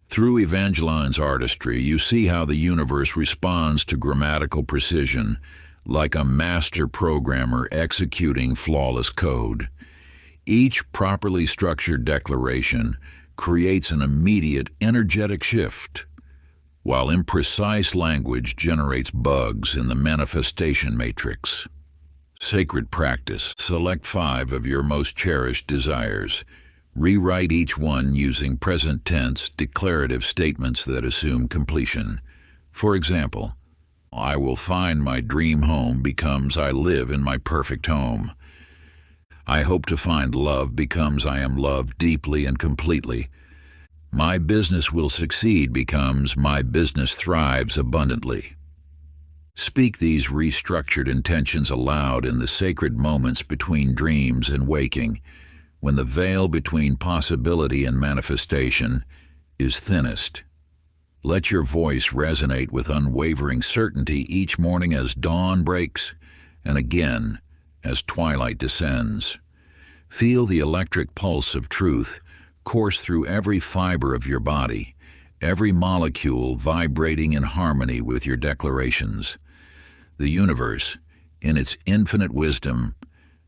Through Evangeline's artistry, you see how the universe responds to grammatical precision, like a master programmer executing flawless code. Each properly structured declaration creates an immediate energetic shift, while imprecise language generates bugs in the manifestation matrix. Sacred practice. Select 5 of your most cherished desires. Rewrite each one using present tense declarative statements that assume completion. For example, "I will find my dream home" becomes "I live in my perfect home." "I hope to find love" becomes "I am loved deeply and completely." "My business will succeed" becomes "My business thrives abundantly." Speak these restructured intentions aloud in the sacred moments between dreams and waking, when the veil between possibility and manifestation is thinnest. Let your voice resonate with unwavering certainty each morning as dawn breaks, and again as twilight descends. Feel the electric pulse of truth course through every fiber of your body, every molecule vibrating in harmony with your declarations. The universe, in its infinite wisdom,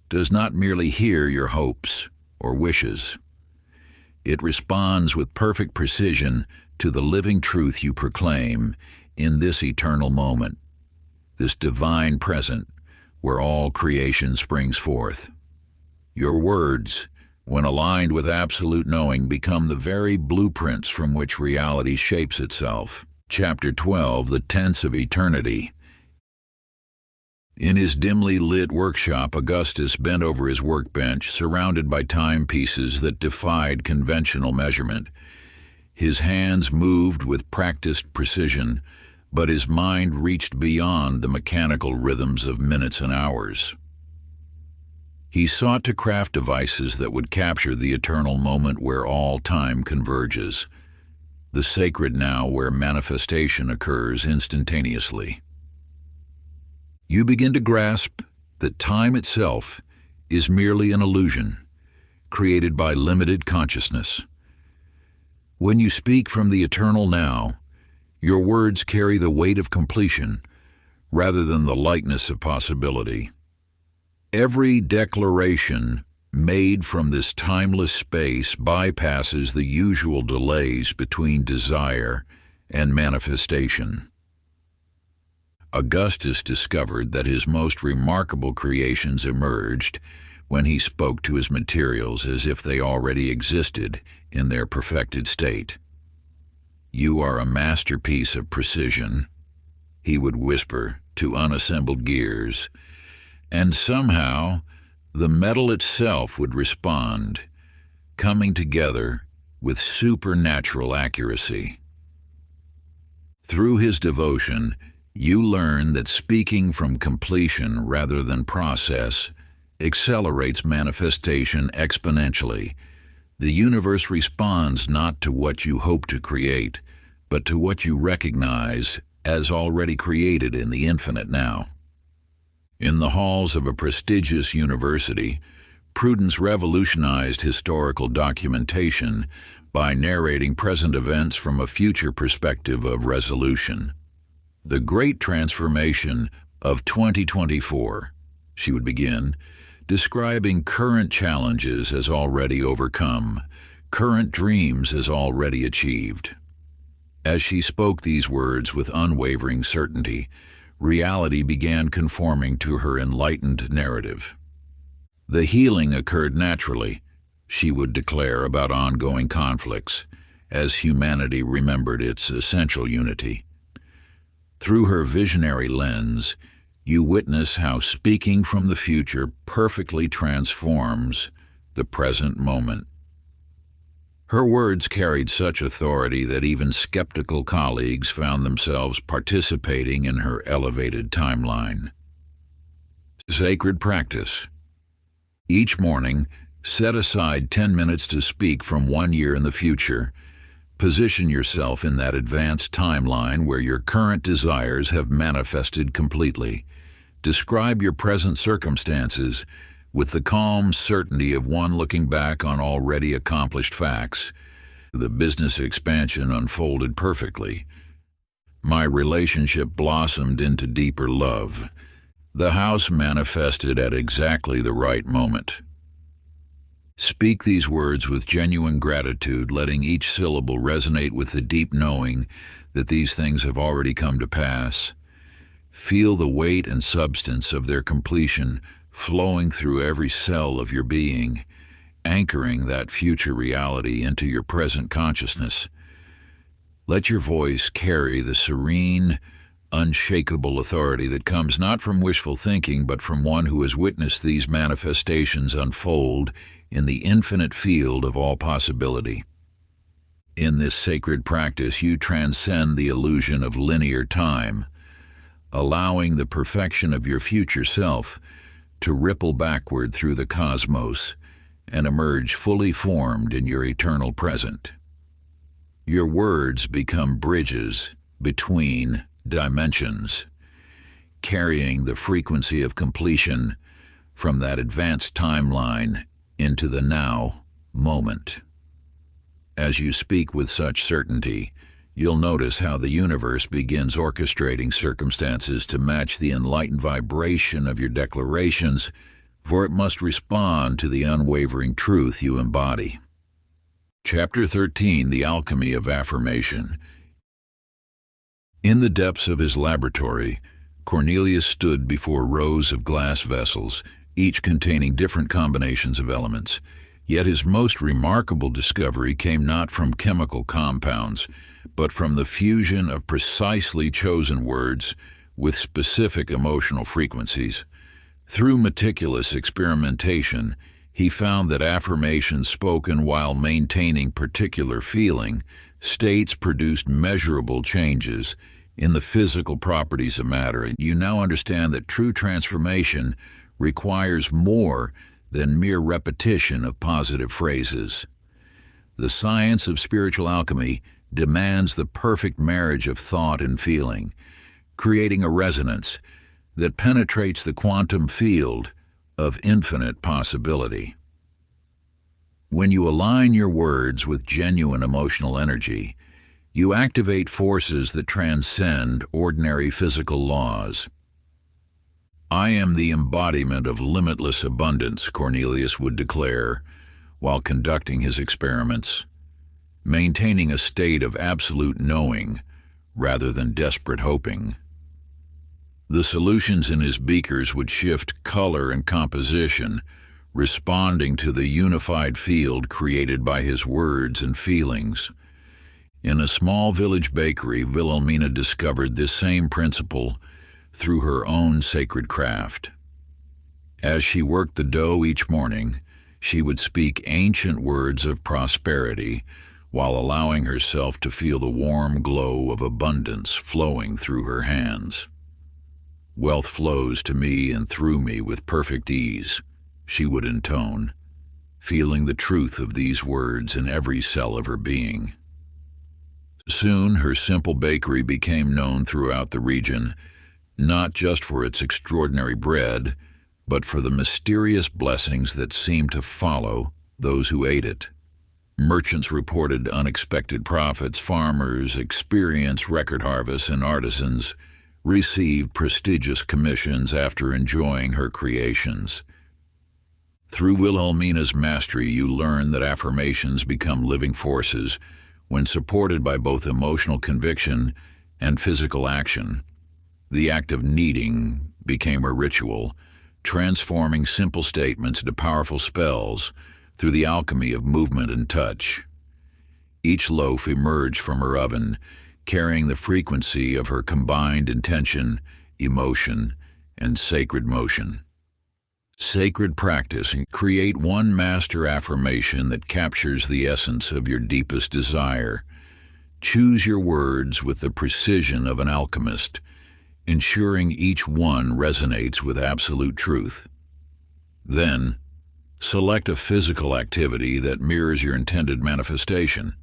does not merely hear your hopes or wishes. It responds with perfect precision to the living truth you proclaim in this eternal moment, this divine present where all creation springs forth. Your words, when aligned with absolute knowing, become the very blueprints from which reality shapes itself. Chapter 12, The Tense of Eternity. In his dimly lit workshop, Augustus bent over his workbench, surrounded by timepieces that defied conventional measurement. His hands moved with practiced precision, but his mind reached beyond the mechanical rhythms of minutes and hours. He sought to craft devices that would capture the eternal moment where all time converges, the sacred now where manifestation occurs instantaneously. You begin to grasp that time itself is merely an illusion, created by limited consciousness. When you speak from the eternal now, your words carry the weight of completion rather than the lightness of possibility. Every declaration made from this timeless space bypasses the usual delays between desire and manifestation. Augustus discovered that his most remarkable creations emerged when he spoke to his materials as if they already existed in their perfected state. "You are a masterpiece of precision," he would whisper to unassembled gears, and somehow the metal itself would respond, coming together with supernatural accuracy. Through his devotion, you learn that speaking from completion rather than process accelerates manifestation exponentially. The universe responds not to what you hope to create, but to what you recognize as already created in the infinite now. In the halls of a prestigious university, Prudence revolutionized historical documentation by narrating present events from a future perspective of resolution. "The great transformation of 2024, she would begin, describing current challenges as already overcome, current dreams as already achieved. As she spoke these words with unwavering certainty, reality began conforming to her enlightened narrative. The healing occurred naturally, she would declare about ongoing conflicts, as humanity remembered its essential unity. Through her visionary lens, you witness how speaking from the future perfectly transforms the present moment. Her words carried such authority that even skeptical colleagues found themselves participating in her elevated timeline. Sacred practice. Each morning, set aside 10 minutes to speak from 1 year in the future. Position yourself in that advanced timeline where your current desires have manifested completely. Describe your present circumstances with the calm certainty of one looking back on already accomplished facts. The business expansion unfolded perfectly. My relationship blossomed into deeper love. The house manifested at exactly the right moment. Speak these words with genuine gratitude, letting each syllable resonate with the deep knowing that these things have already come to pass. Feel the weight and substance of their completion flowing through every cell of your being, anchoring that future reality into your present consciousness. Let your voice carry the serene, unshakable authority that comes not from wishful thinking, but from one who has witnessed these manifestations unfold in the infinite field of all possibility. In this sacred practice, you transcend the illusion of linear time, allowing the perfection of your future self to ripple backward through the cosmos and emerge fully formed in your eternal present. Your words become bridges between dimensions, carrying the frequency of completion from that advanced timeline into the now moment. As you speak with such certainty, you'll notice how the universe begins orchestrating circumstances to match the enlightened vibration of your declarations, for it must respond to the unwavering truth you embody. Chapter 13, The Alchemy of Affirmation. In the depths of his laboratory, Cornelius stood before rows of glass vessels, each containing different combinations of elements. Yet his most remarkable discovery came not from chemical compounds, but from the fusion of precisely chosen words with specific emotional frequencies. Through meticulous experimentation, he found that affirmations spoken while maintaining particular feeling states produced measurable changes in the physical properties of matter. And you now understand that true transformation requires more than mere repetition of positive phrases. The science of spiritual alchemy demands the perfect marriage of thought and feeling, creating a resonance that penetrates the quantum field of infinite possibility. When you align your words with genuine emotional energy, you activate forces that transcend ordinary physical laws. "I am the embodiment of limitless abundance," Cornelius would declare while conducting his experiments, maintaining a state of absolute knowing rather than desperate hoping. The solutions in his beakers would shift color and composition, responding to the unified field created by his words and feelings. In a small village bakery, Wilhelmina discovered this same principle through her own sacred craft. As she worked the dough each morning, she would speak ancient words of prosperity while allowing herself to feel the warm glow of abundance flowing through her hands. "Wealth flows to me and through me with perfect ease," she would intone, feeling the truth of these words in every cell of her being. Soon her simple bakery became known throughout the region, not just for its extraordinary bread, but for the mysterious blessings that seemed to follow those who ate it. Merchants reported unexpected profits, farmers experienced record harvests, and artisans received prestigious commissions after enjoying her creations. Through Wilhelmina's mastery, you learn that affirmations become living forces when supported by both emotional conviction and physical action. The act of kneading became a ritual, transforming simple statements into powerful spells through the alchemy of movement and touch. Each loaf emerged from her oven, carrying the frequency of her combined intention, emotion, and sacred motion. Sacred practice. Create one master affirmation that captures the essence of your deepest desire. Choose your words with the precision of an alchemist, ensuring each one resonates with absolute truth. Then, select a physical activity that mirrors your intended manifestation,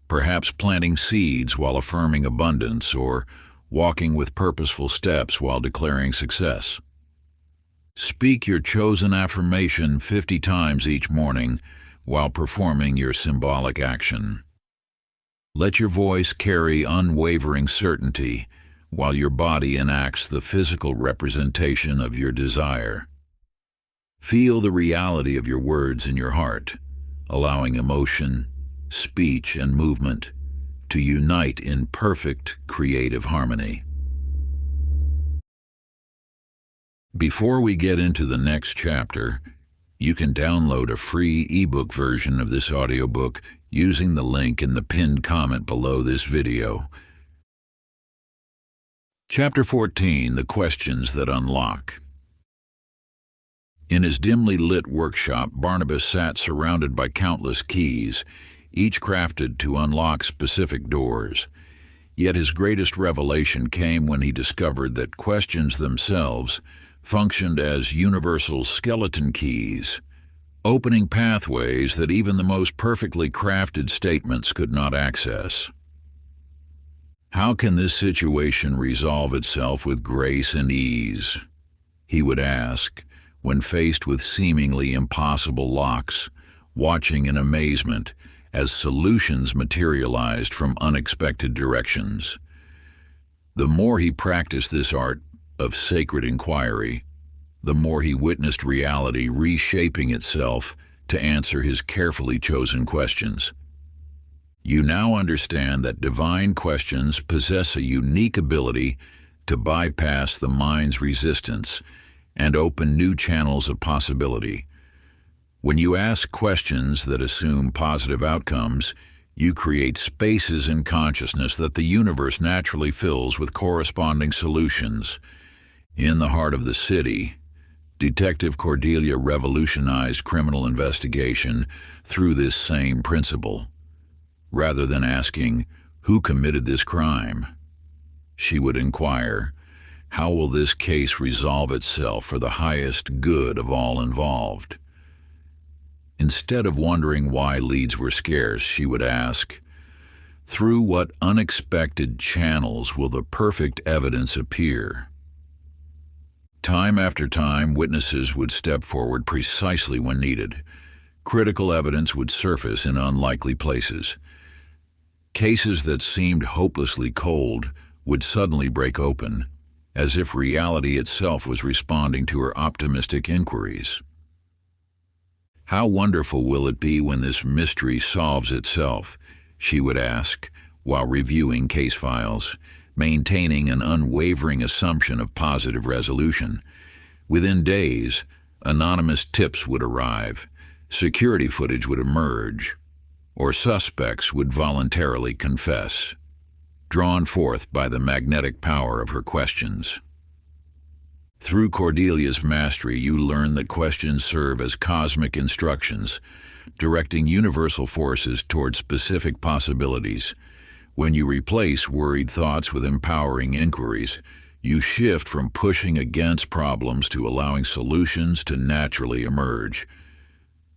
perhaps planting seeds while affirming abundance or walking with purposeful steps while declaring success. Speak your chosen affirmation 50 times each morning while performing your symbolic action. Let your voice carry unwavering certainty while your body enacts the physical representation of your desire. Feel the reality of your words in your heart, allowing emotion, speech, and movement to unite in perfect creative harmony. Before we get into the next chapter, you can download a free ebook version of this audiobook using the link in the pinned comment below this video. Chapter 14, The Questions That Unlock. In his dimly lit workshop, Barnabas sat surrounded by countless keys, each crafted to unlock specific doors. Yet his greatest revelation came when he discovered that questions themselves functioned as universal skeleton keys, opening pathways that even the most perfectly crafted statements could not access. "How can this situation resolve itself with grace and ease?" he would ask, when faced with seemingly impossible locks, watching in amazement as solutions materialized from unexpected directions. The more he practiced this art of sacred inquiry, the more he witnessed reality reshaping itself to answer his carefully chosen questions. You now understand that divine questions possess a unique ability to bypass the mind's resistance and open new channels of possibility. When you ask questions that assume positive outcomes, you create spaces in consciousness that the universe naturally fills with corresponding solutions. In the heart of the city, Detective Cordelia revolutionized criminal investigation through this same principle. Rather than asking, "Who committed this crime?" she would inquire, "How will this case resolve itself for the highest good of all involved?" Instead of wondering why leads were scarce, she would ask, "Through what unexpected channels will the perfect evidence appear?" Time after time, witnesses would step forward precisely when needed, Critical evidence would surface in unlikely places. Cases that seemed hopelessly cold would suddenly break open, as if reality itself was responding to her optimistic inquiries. "How wonderful will it be when this mystery solves itself?" she would ask while reviewing case files, maintaining an unwavering assumption of positive resolution. Within days, anonymous tips would arrive, security footage would emerge, or suspects would voluntarily confess, drawn forth by the magnetic power of her questions. Through Cordelia's mastery, you learn that questions serve as cosmic instructions, directing universal forces toward specific possibilities. When you replace worried thoughts with empowering inquiries, you shift from pushing against problems to allowing solutions to naturally emerge.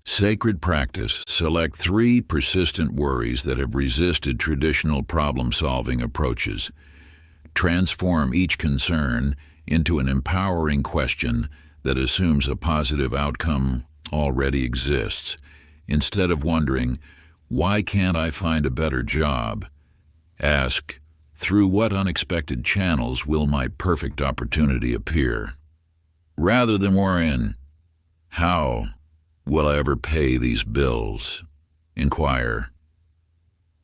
Sacred practice. Select 3 persistent worries that have resisted traditional problem-solving approaches. Transform each concern into an empowering question that assumes a positive outcome already exists. Instead of wondering, "Why can't I find a better job?" ask, "Through what unexpected channels will my perfect opportunity appear?" Rather than worrying, "How will I ever pay these bills?" inquire,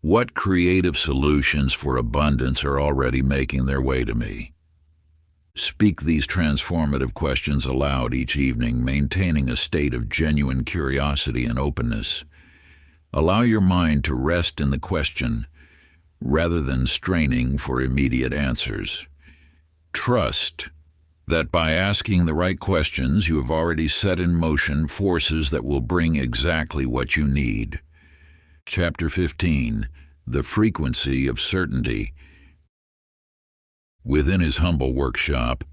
"What creative solutions for abundance are already making their way to me?" Speak these transformative questions aloud each evening, maintaining a state of genuine curiosity and openness. Allow your mind to rest in the question rather than straining for immediate answers. Trust that by asking the right questions, you have already set in motion forces that will bring exactly what you need. Chapter 15. The Frequency of Certainty. Within his humble workshop,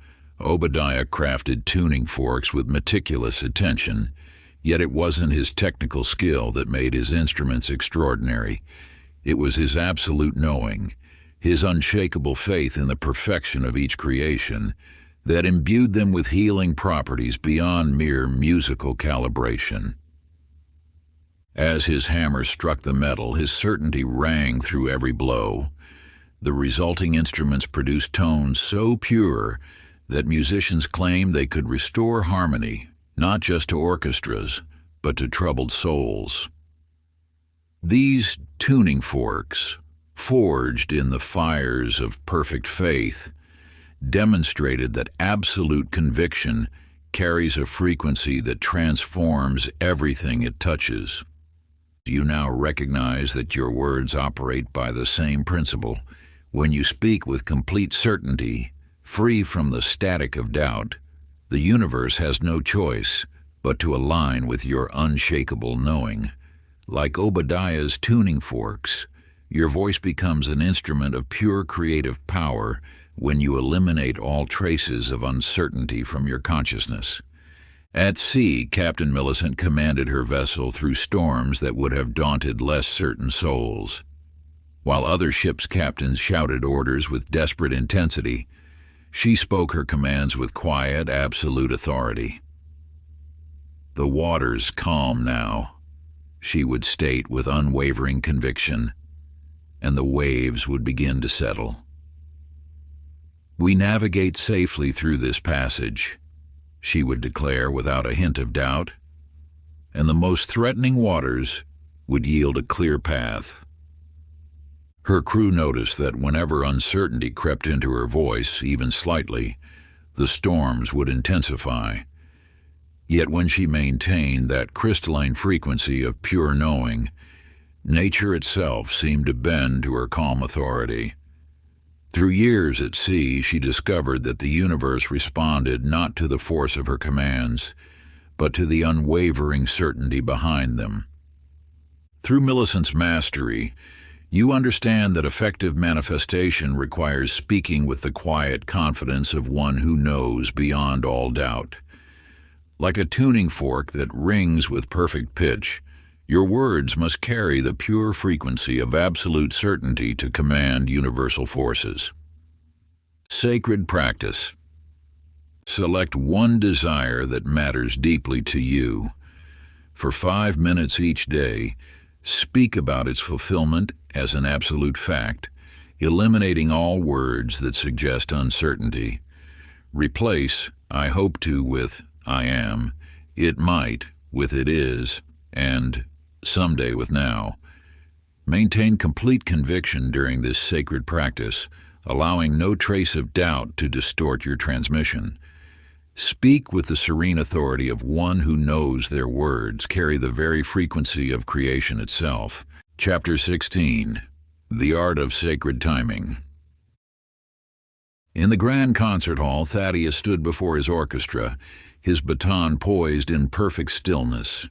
Obadiah crafted tuning forks with meticulous attention, yet it wasn't his technical skill that made his instruments extraordinary. It was his absolute knowing, his unshakable faith in the perfection of each creation, that imbued them with healing properties beyond mere musical calibration. As his hammer struck the metal, his certainty rang through every blow. The resulting instruments produced tones so pure that musicians claimed they could restore harmony, not just to orchestras, but to troubled souls. These tuning forks, forged in the fires of perfect faith, demonstrated that absolute conviction carries a frequency that transforms everything it touches. You now recognize that your words operate by the same principle. When you speak with complete certainty, free from the static of doubt, the universe has no choice but to align with your unshakable knowing. Like Obadiah's tuning forks, your voice becomes an instrument of pure creative power when you eliminate all traces of uncertainty from your consciousness. At sea, Captain Millicent commanded her vessel through storms that would have daunted less certain souls. While other ships' captains shouted orders with desperate intensity, she spoke her commands with quiet, absolute authority. "The water's calm now," she would state with unwavering conviction, and the waves would begin to settle. "We navigate safely through this passage," she would declare without a hint of doubt, and the most threatening waters would yield a clear path. Her crew noticed that whenever uncertainty crept into her voice, even slightly, the storms would intensify. Yet when she maintained that crystalline frequency of pure knowing, nature itself seemed to bend to her calm authority. Through years at sea, she discovered that the universe responded not to the force of her commands, but to the unwavering certainty behind them. Through Millicent's mastery, you understand that effective manifestation requires speaking with the quiet confidence of one who knows beyond all doubt. Like a tuning fork that rings with perfect pitch, your words must carry the pure frequency of absolute certainty to command universal forces. Sacred practice. Select one desire that matters deeply to you. For 5 minutes each day, speak about its fulfillment as an absolute fact, eliminating all words that suggest uncertainty. Replace "I hope to" with "I am," "it might" with "it is," and "someday" with "now." Maintain complete conviction during this sacred practice, allowing no trace of doubt to distort your transmission. Speak with the serene authority of one who knows their words carry the very frequency of creation itself. Chapter 16. The Art of Sacred Timing. In the grand concert hall, Thaddeus stood before his orchestra, his baton poised in perfect stillness.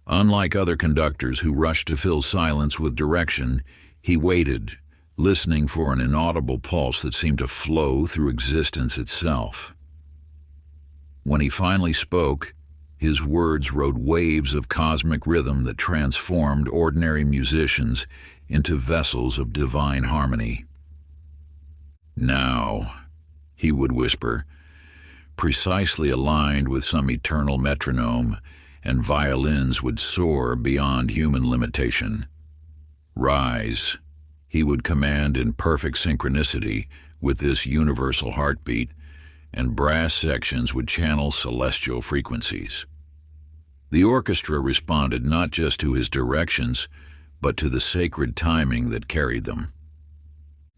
Unlike other conductors who rush to fill silence with direction, he waited, listening for an inaudible pulse that seemed to flow through existence itself. When he finally spoke, his words rode waves of cosmic rhythm that transformed ordinary musicians into vessels of divine harmony. "Now," he would whisper, precisely aligned with some eternal metronome, and violins would soar beyond human limitation. "Rise," he would command in perfect synchronicity with this universal heartbeat, and brass sections would channel celestial frequencies. The orchestra responded not just to his directions, but to the sacred timing that carried them.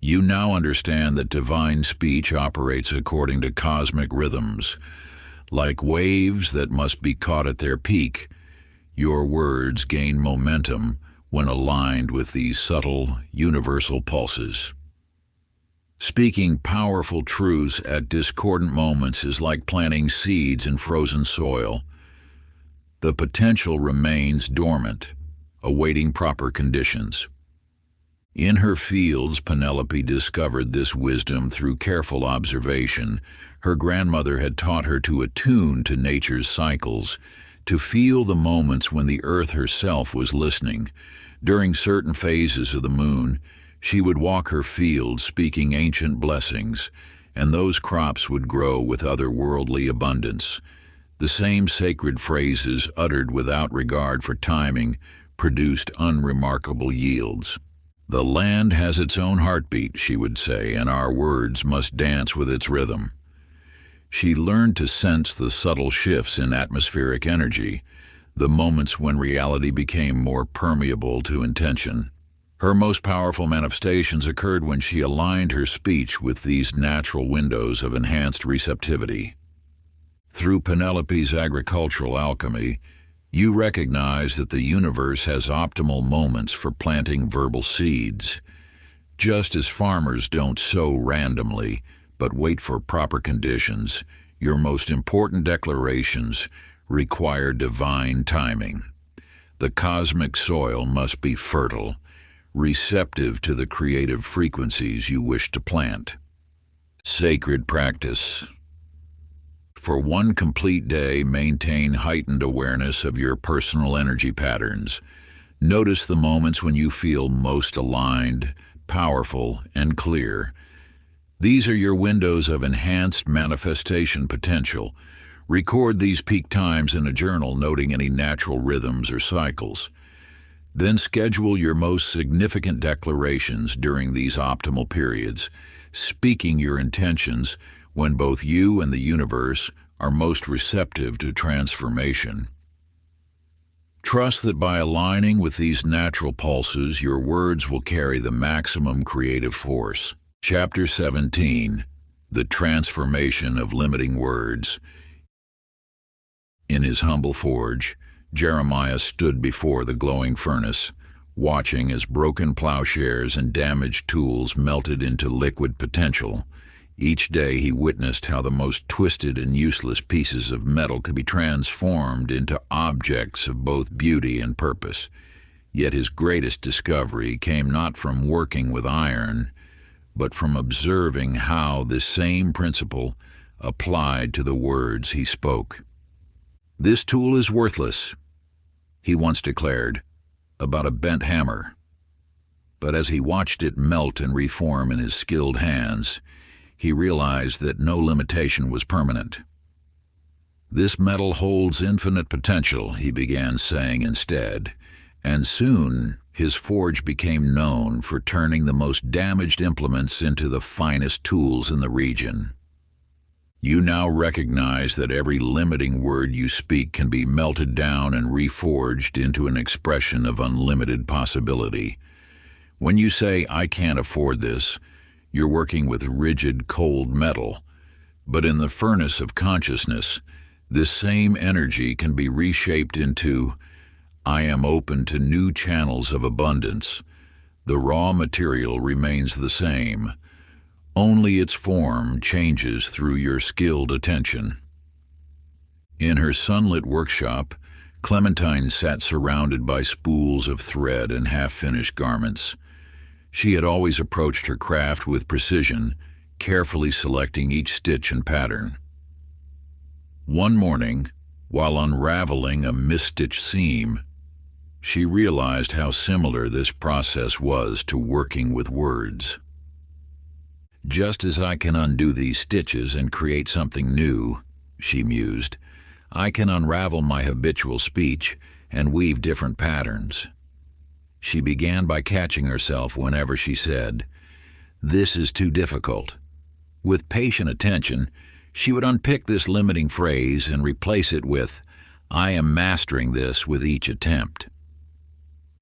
You now understand that divine speech operates according to cosmic rhythms. Like waves that must be caught at their peak, your words gain momentum when aligned with these subtle, universal pulses. Speaking powerful truths at discordant moments is like planting seeds in frozen soil. The potential remains dormant, awaiting proper conditions. In her fields, Penelope discovered this wisdom through careful observation. Her grandmother had taught her to attune to nature's cycles, to feel the moments when the earth herself was listening. During certain phases of the moon, she would walk her fields speaking ancient blessings, and those crops would grow with otherworldly abundance. The same sacred phrases, uttered without regard for timing, produced unremarkable yields. "The land has its own heartbeat," she would say, "and our words must dance with its rhythm." She learned to sense the subtle shifts in atmospheric energy, the moments when reality became more permeable to intention. Her most powerful manifestations occurred when she aligned her speech with these natural windows of enhanced receptivity. Through Penelope's agricultural alchemy, you recognize that the universe has optimal moments for planting verbal seeds. Just as farmers don't sow randomly, but wait for proper conditions, your most important declarations require divine timing. The cosmic soil must be fertile, receptive to the creative frequencies you wish to plant. Sacred practice. For one complete day, maintain heightened awareness of your personal energy patterns. Notice the moments when you feel most aligned, powerful, and clear. These are your windows of enhanced manifestation potential. Record these peak times in a journal, noting any natural rhythms or cycles. Then schedule your most significant declarations during these optimal periods, speaking your intentions when both you and the universe are most receptive to transformation. Trust that by aligning with these natural pulses, your words will carry the maximum creative force. Chapter 17. The Transformation of Limiting Words. In his humble forge, Jeremiah stood before the glowing furnace, watching as broken plowshares and damaged tools melted into liquid potential. Each day he witnessed how the most twisted and useless pieces of metal could be transformed into objects of both beauty and purpose. Yet his greatest discovery came not from working with iron, but from observing how this same principle applied to the words he spoke. "This tool is worthless," he once declared about a bent hammer. But as he watched it melt and reform in his skilled hands, he realized that no limitation was permanent. "This metal holds infinite potential," he began saying instead, and soon his forge became known for turning the most damaged implements into the finest tools in the region. "You now recognize that every limiting word you speak can be melted down and reforged into an expression of unlimited possibility. When you say, 'I can't afford this,' you're working with rigid, cold metal. But in the furnace of consciousness, this same energy can be reshaped into, 'I am open to new channels of abundance.' The raw material remains the same. Only its form changes through your skilled attention." In her sunlit workshop, Clementine sat surrounded by spools of thread and half-finished garments. She had always approached her craft with precision, carefully selecting each stitch and pattern. One morning, while unraveling a misstitched seam, she realized how similar this process was to working with words. "Just as I can undo these stitches and create something new," she mused, "I can unravel my habitual speech and weave different patterns." She began by catching herself whenever she said, "This is too difficult." With patient attention, she would unpick this limiting phrase and replace it with, "I am mastering this with each attempt."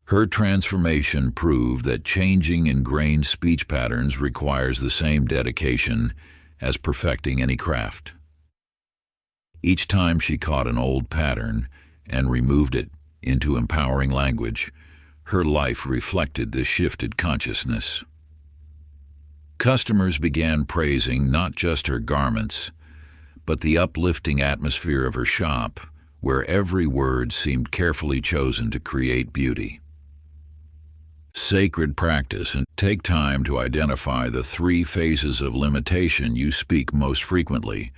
Her transformation proved that changing ingrained speech patterns requires the same dedication as perfecting any craft. Each time she caught an old pattern and removed it into empowering language, her life reflected this shifted consciousness. Customers began praising not just her garments, but the uplifting atmosphere of her shop, where every word seemed carefully chosen to create beauty. Sacred practice, and take time to identify the 3 phases of limitation you speak most frequently.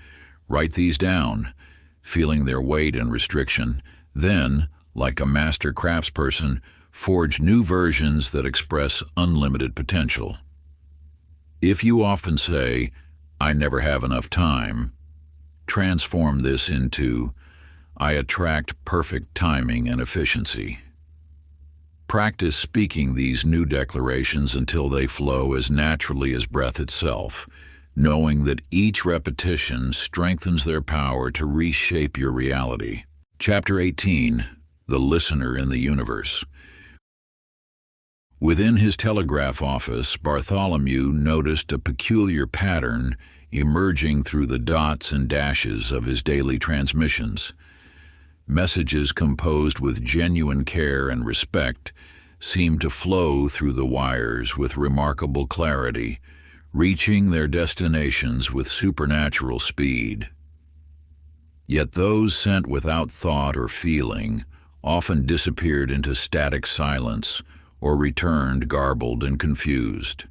Write these down, feeling their weight and restriction. Then, like a master craftsperson, forge new versions that express unlimited potential. If you often say, "I never have enough time," transform this into, "I attract perfect timing and efficiency." Practice speaking these new declarations until they flow as naturally as breath itself, knowing that each repetition strengthens their power to reshape your reality. Chapter 18, The Listener in the Universe. Within his telegraph office, Bartholomew noticed a peculiar pattern emerging through the dots and dashes of his daily transmissions. Messages composed with genuine care and respect seemed to flow through the wires with remarkable clarity, reaching their destinations with supernatural speed. Yet those sent without thought or feeling often disappeared into static silence or returned garbled and confused.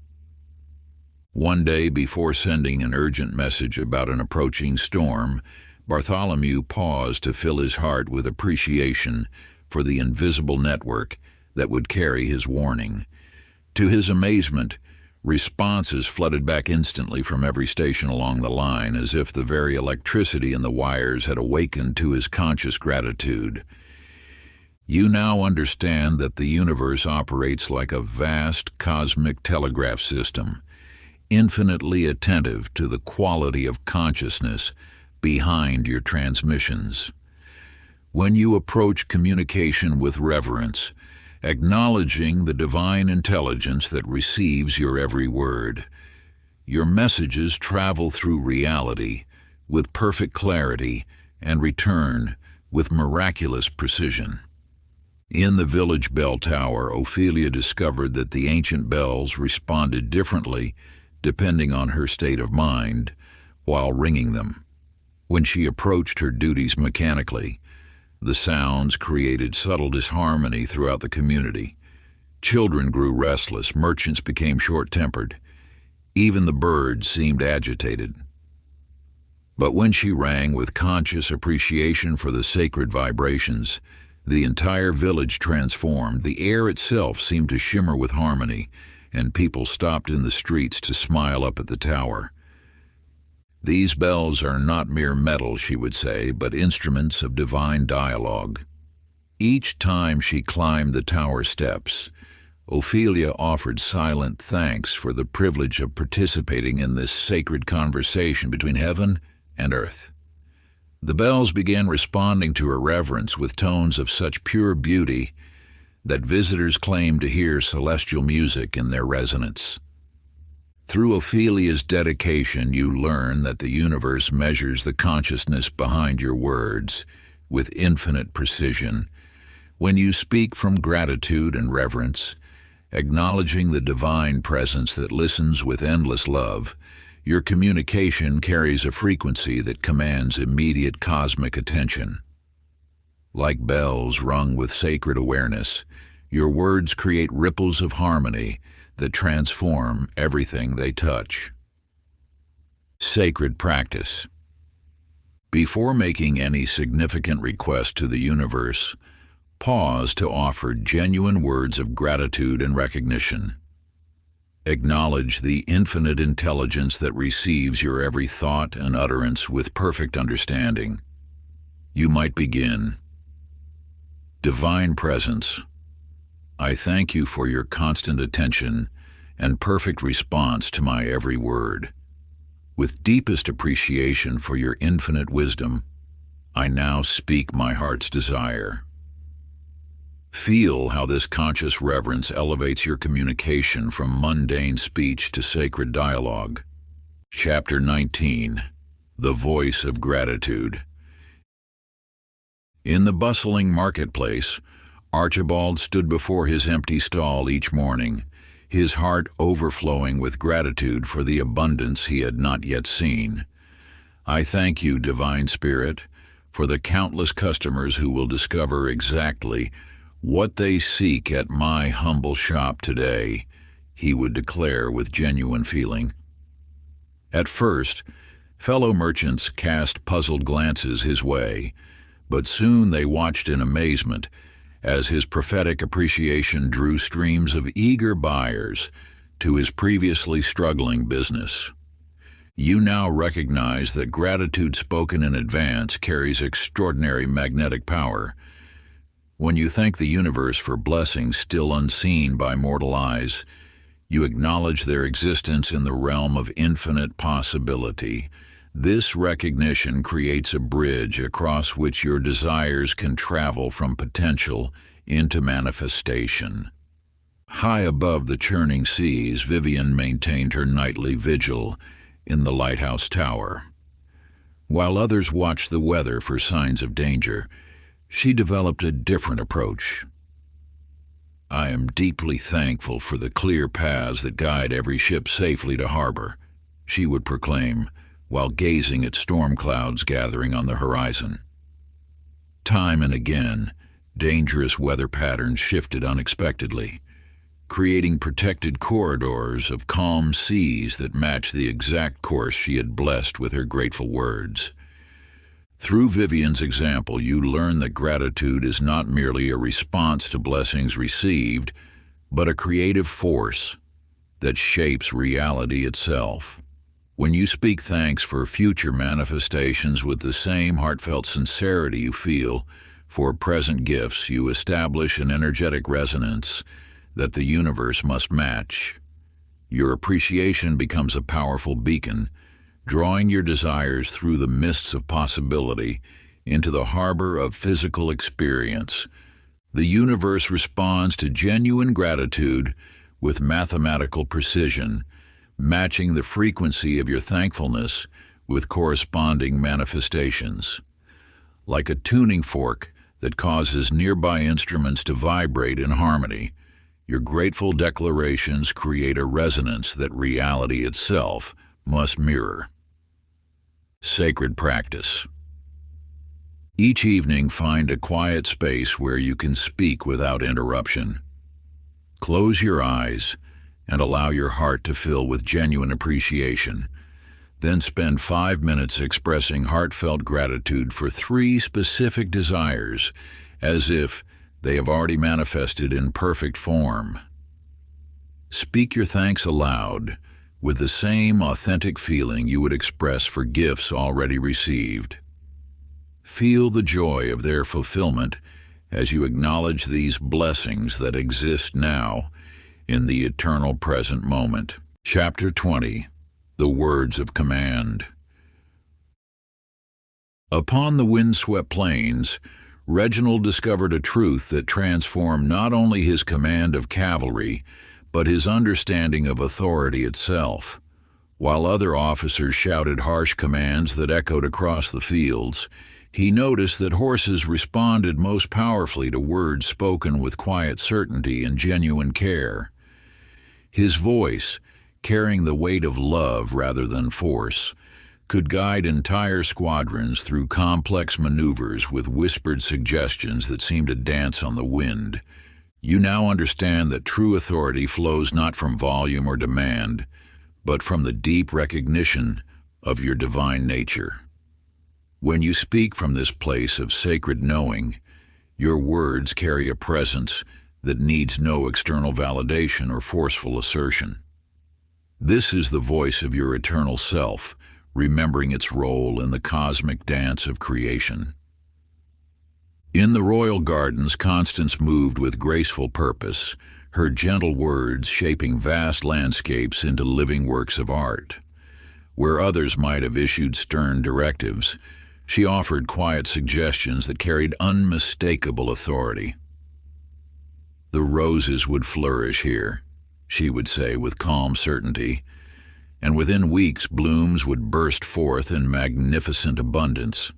One day, before sending an urgent message about an approaching storm, Bartholomew paused to fill his heart with appreciation for the invisible network that would carry his warning. To his amazement, responses flooded back instantly from every station along the line, as if the very electricity in the wires had awakened to his conscious gratitude. "You now understand that the universe operates like a vast cosmic telegraph system, infinitely attentive to the quality of consciousness behind your transmissions. When you approach communication with reverence, acknowledging the divine intelligence that receives your every word, your messages travel through reality with perfect clarity and return with miraculous precision." In the village bell tower, Ophelia discovered that the ancient bells responded differently depending on her state of mind while ringing them. When she approached her duties mechanically, the sounds created subtle disharmony throughout the community. Children grew restless, merchants became short-tempered, even the birds seemed agitated. But when she rang with conscious appreciation for the sacred vibrations, the entire village transformed. The air itself seemed to shimmer with harmony, and people stopped in the streets to smile up at the tower. These bells are not mere metal, she would say, but instruments of divine dialogue. Each time she climbed the tower steps, Ophelia offered silent thanks for the privilege of participating in this sacred conversation between heaven and earth. The bells began responding to her reverence with tones of such pure beauty that visitors claimed to hear celestial music in their resonance. Through Ophelia's dedication, you learn that the universe measures the consciousness behind your words with infinite precision. When you speak from gratitude and reverence, acknowledging the divine presence that listens with endless love, your communication carries a frequency that commands immediate cosmic attention. Like bells rung with sacred awareness, your words create ripples of harmony that transform everything they touch. Sacred practice. Before making any significant request to the universe, pause to offer genuine words of gratitude and recognition. Acknowledge the infinite intelligence that receives your every thought and utterance with perfect understanding. You might begin. Divine Presence, I thank you for your constant attention and perfect response to my every word. With deepest appreciation for your infinite wisdom, I now speak my heart's desire. Feel how this conscious reverence elevates your communication from mundane speech to sacred dialogue. Chapter 19. The Voice of Gratitude. In the bustling marketplace, Archibald stood before his empty stall each morning, his heart overflowing with gratitude for the abundance he had not yet seen. I thank you, Divine Spirit, for the countless customers who will discover exactly what they seek at my humble shop today, he would declare with genuine feeling. At first, fellow merchants cast puzzled glances his way, but soon they watched in amazement as his prophetic appreciation drew streams of eager buyers to his previously struggling business. You now recognize that gratitude spoken in advance carries extraordinary magnetic power. When you thank the universe for blessings still unseen by mortal eyes, you acknowledge their existence in the realm of infinite possibility. This recognition creates a bridge across which your desires can travel from potential into manifestation. High above the churning seas, Vivian maintained her nightly vigil in the lighthouse tower. While others watched the weather for signs of danger, she developed a different approach. I am deeply thankful for the clear paths that guide every ship safely to harbor, she would proclaim, while gazing at storm clouds gathering on the horizon. Time and again, dangerous weather patterns shifted unexpectedly, creating protected corridors of calm seas that matched the exact course she had blessed with her grateful words. Through Vivian's example, you learn that gratitude is not merely a response to blessings received, but a creative force that shapes reality itself. When you speak thanks for future manifestations with the same heartfelt sincerity you feel for present gifts, you establish an energetic resonance that the universe must match. Your appreciation becomes a powerful beacon, drawing your desires through the mists of possibility into the harbor of physical experience. The universe responds to genuine gratitude with mathematical precision, matching the frequency of your thankfulness with corresponding manifestations. Like a tuning fork that causes nearby instruments to vibrate in harmony, your grateful declarations create a resonance that reality itself must mirror. Sacred practice. Each evening, find a quiet space where you can speak without interruption. Close your eyes and allow your heart to fill with genuine appreciation. Then spend 5 minutes expressing heartfelt gratitude for 3 specific desires, as if they have already manifested in perfect form. Speak your thanks aloud, with the same authentic feeling you would express for gifts already received. Feel the joy of their fulfillment as you acknowledge these blessings that exist now in the eternal present moment. Chapter 20. The Words of Command. Upon the windswept plains, Reginald discovered a truth that transformed not only his command of cavalry, but his understanding of authority itself. While other officers shouted harsh commands that echoed across the fields, he noticed that horses responded most powerfully to words spoken with quiet certainty and genuine care. His voice, carrying the weight of love rather than force, could guide entire squadrons through complex maneuvers with whispered suggestions that seemed to dance on the wind. You now understand that true authority flows not from volume or demand, but from the deep recognition of your divine nature. When you speak from this place of sacred knowing, your words carry a presence that needs no external validation or forceful assertion. This is the voice of your eternal self, remembering its role in the cosmic dance of creation. In the royal gardens, Constance moved with graceful purpose, her gentle words shaping vast landscapes into living works of art. Where others might have issued stern directives, she offered quiet suggestions that carried unmistakable authority. "The roses would flourish here," she would say with calm certainty, and within weeks blooms would burst forth in magnificent abundance.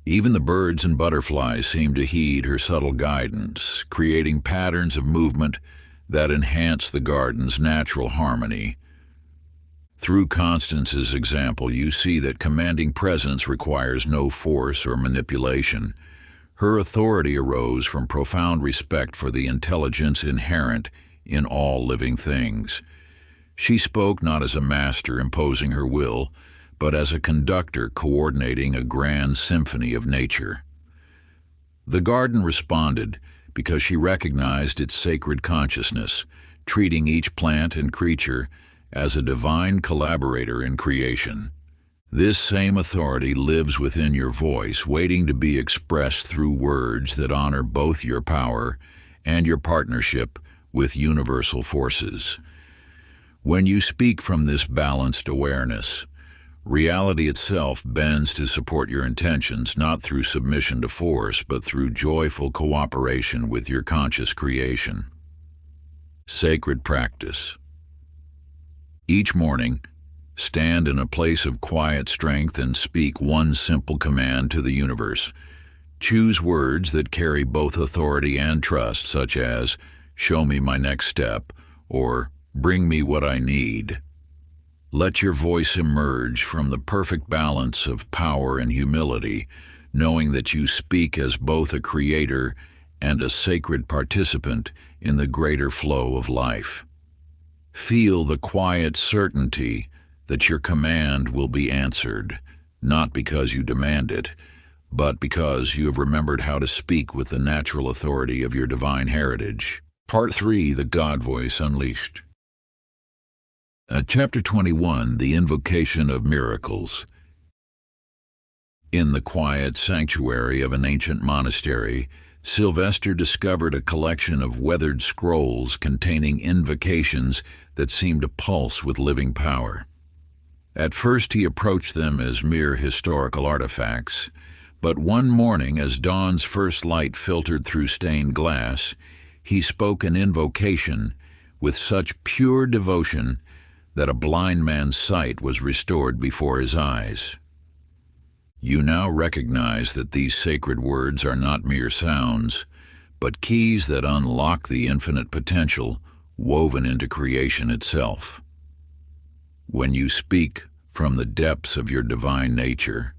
Even the birds and butterflies seemed to heed her subtle guidance, creating patterns of movement that enhanced the garden's natural harmony. Through Constance's example, you see that commanding presence requires no force or manipulation. Her authority arose from profound respect for the intelligence inherent in all living things. She spoke not as a master imposing her will, but as a conductor coordinating a grand symphony of nature. The garden responded because she recognized its sacred consciousness, treating each plant and creature as a divine collaborator in creation. This same authority lives within your voice, waiting to be expressed through words that honor both your power and your partnership with universal forces. When you speak from this balanced awareness, reality itself bends to support your intentions, not through submission to force, but through joyful cooperation with your conscious creation. Sacred practice. Each morning, stand in a place of quiet strength and speak one simple command to the universe. Choose words that carry both authority and trust, such as, "Show me my next step," or "Bring me what I need." Let your voice emerge from the perfect balance of power and humility, knowing that you speak as both a creator and a sacred participant in the greater flow of life. Feel the quiet certainty that your command will be answered, not because you demand it, but because you have remembered how to speak with the natural authority of your divine heritage. Part 3, The God Voice Unleashed. Chapter 21, The Invocation of Miracles. In the quiet sanctuary of an ancient monastery, Sylvester discovered a collection of weathered scrolls containing invocations that seemed to pulse with living power. At first he approached them as mere historical artifacts, but one morning as dawn's first light filtered through stained glass, he spoke an invocation with such pure devotion that a blind man's sight was restored before his eyes. You now recognize that these sacred words are not mere sounds, but keys that unlock the infinite potential woven into creation itself. When you speak from the depths of your divine nature,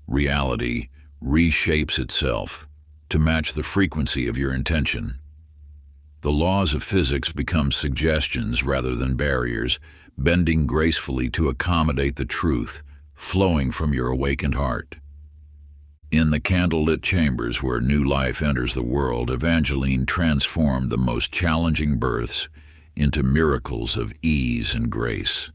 reality reshapes itself to match the frequency of your intention. The laws of physics become suggestions rather than barriers, bending gracefully to accommodate the truth flowing from your awakened heart. In the candlelit chambers where new life enters the world, Evangeline transformed the most challenging births into miracles of ease and grace.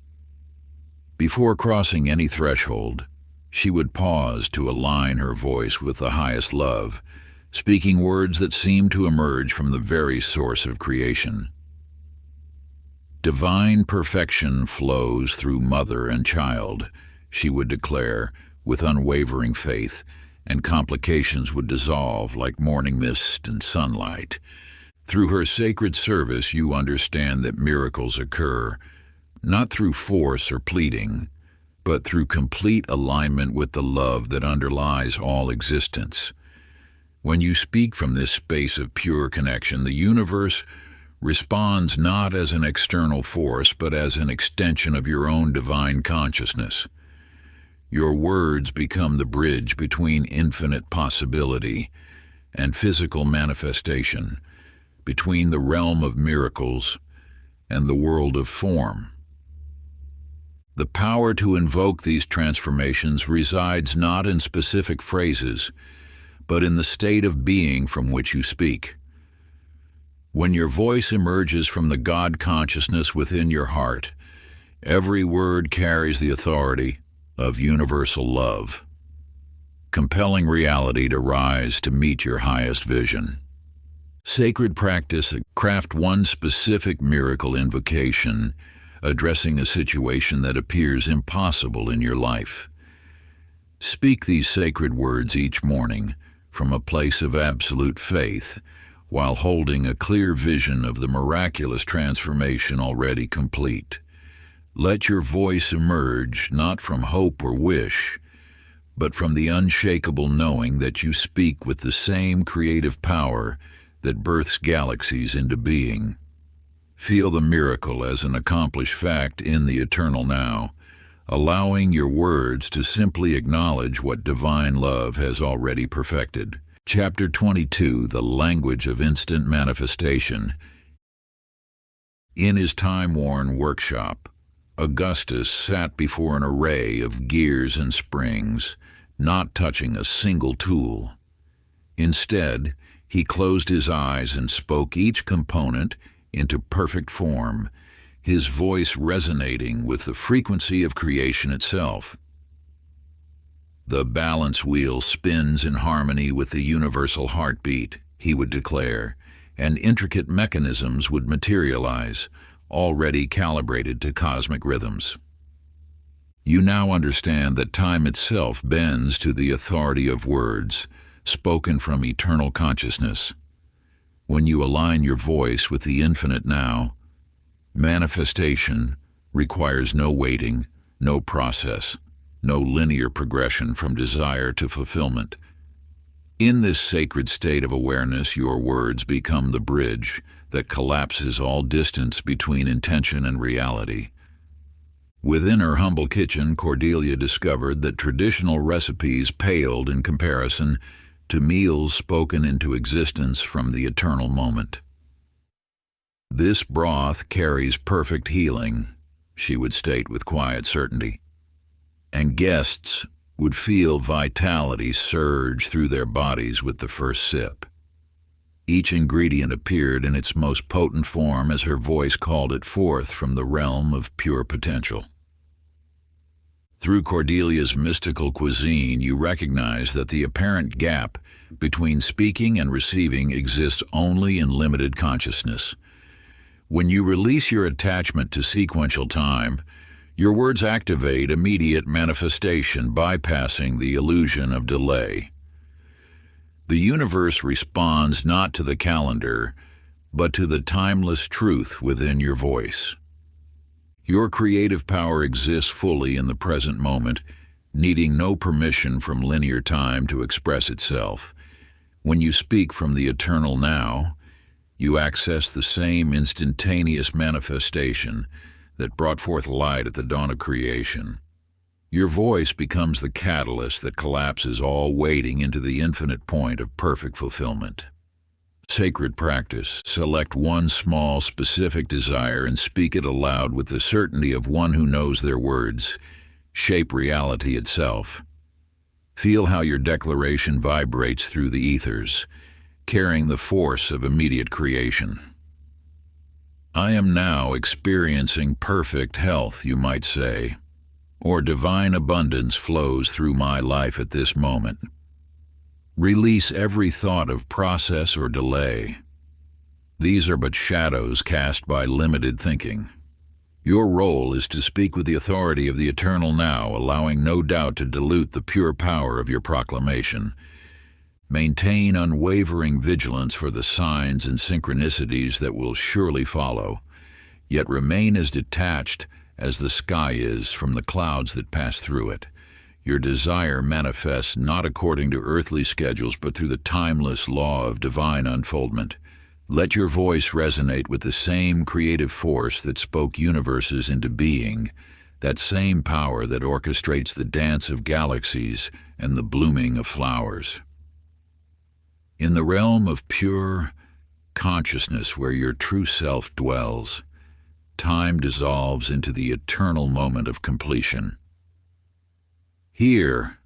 Before crossing any threshold, she would pause to align her voice with the highest love, speaking words that seemed to emerge from the very source of creation. "Divine perfection flows through mother and child," she would declare with unwavering faith, and complications would dissolve like morning mist and sunlight. Through her sacred service, you understand that miracles occur, not through force or pleading, but through complete alignment with the love that underlies all existence. When you speak from this space of pure connection, the universe responds not as an external force, but as an extension of your own divine consciousness. Your words become the bridge between infinite possibility and physical manifestation, between the realm of miracles and the world of form. The power to invoke these transformations resides not in specific phrases, but in the state of being from which you speak. When your voice emerges from the God consciousness within your heart, every word carries the authority of universal love, compelling reality to rise to meet your highest vision. Sacred practice: craft one specific miracle invocation addressing a situation that appears impossible in your life. Speak these sacred words each morning from a place of absolute faith, while holding a clear vision of the miraculous transformation already complete. Let your voice emerge not from hope or wish, but from the unshakable knowing that you speak with the same creative power that births galaxies into being. Feel the miracle as an accomplished fact in the eternal now, allowing your words to simply acknowledge what divine love has already perfected. Chapter 22: The Language of Instant Manifestation. In his time-worn workshop, Augustus sat before an array of gears and springs, not touching a single tool. Instead, he closed his eyes and spoke each component into perfect form, his voice resonating with the frequency of creation itself. "The balance wheel spins in harmony with the universal heartbeat," he would declare, and intricate mechanisms would materialize, already calibrated to cosmic rhythms. You now understand that time itself bends to the authority of words, spoken from eternal consciousness. When you align your voice with the infinite now, manifestation requires no waiting, no process, no linear progression from desire to fulfillment. In this sacred state of awareness, your words become the bridge that collapses all distance between intention and reality. Within her humble kitchen, Cordelia discovered that traditional recipes paled in comparison to meals spoken into existence from the eternal moment. "This broth carries perfect healing," she would state with quiet certainty, and guests would feel vitality surge through their bodies with the first sip. Each ingredient appeared in its most potent form as her voice called it forth from the realm of pure potential. Through Cordelia's mystical cuisine, you recognize that the apparent gap between speaking and receiving exists only in limited consciousness. When you release your attachment to sequential time, your words activate immediate manifestation, bypassing the illusion of delay. The universe responds not to the calendar, but to the timeless truth within your voice. Your creative power exists fully in the present moment, needing no permission from linear time to express itself. When you speak from the eternal now, you access the same instantaneous manifestation that brought forth light at the dawn of creation. Your voice becomes the catalyst that collapses all waiting into the infinite point of perfect fulfillment. Sacred practice: select one small, specific desire and speak it aloud with the certainty of one who knows their words shape reality itself. Feel how your declaration vibrates through the ethers, carrying the force of immediate creation. I am now experiencing perfect health, you might say, or divine abundance flows through my life at this moment. Release every thought of process or delay. These are but shadows cast by limited thinking. Your role is to speak with the authority of the eternal now, allowing no doubt to dilute the pure power of your proclamation. Maintain unwavering vigilance for the signs and synchronicities that will surely follow, yet remain as detached as the sky is from the clouds that pass through it. Your desire manifests not according to earthly schedules, but through the timeless law of divine unfoldment. Let your voice resonate with the same creative force that spoke universes into being, that same power that orchestrates the dance of galaxies and the blooming of flowers. In the realm of pure consciousness where your true self dwells, time dissolves into the eternal moment of completion. Here,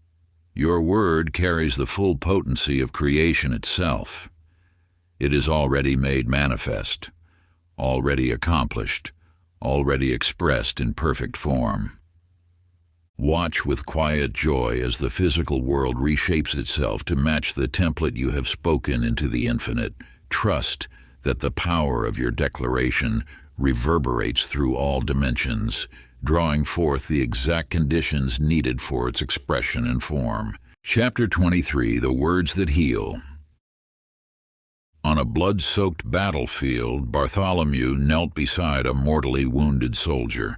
your word carries the full potency of creation itself. It is already made manifest, already accomplished, already expressed in perfect form. Watch with quiet joy as the physical world reshapes itself to match the template you have spoken into the infinite. Trust that the power of your declaration reverberates through all dimensions, drawing forth the exact conditions needed for its expression and form. Chapter 23, The Words That Heal. On a blood-soaked battlefield, Bartholomew knelt beside a mortally wounded soldier.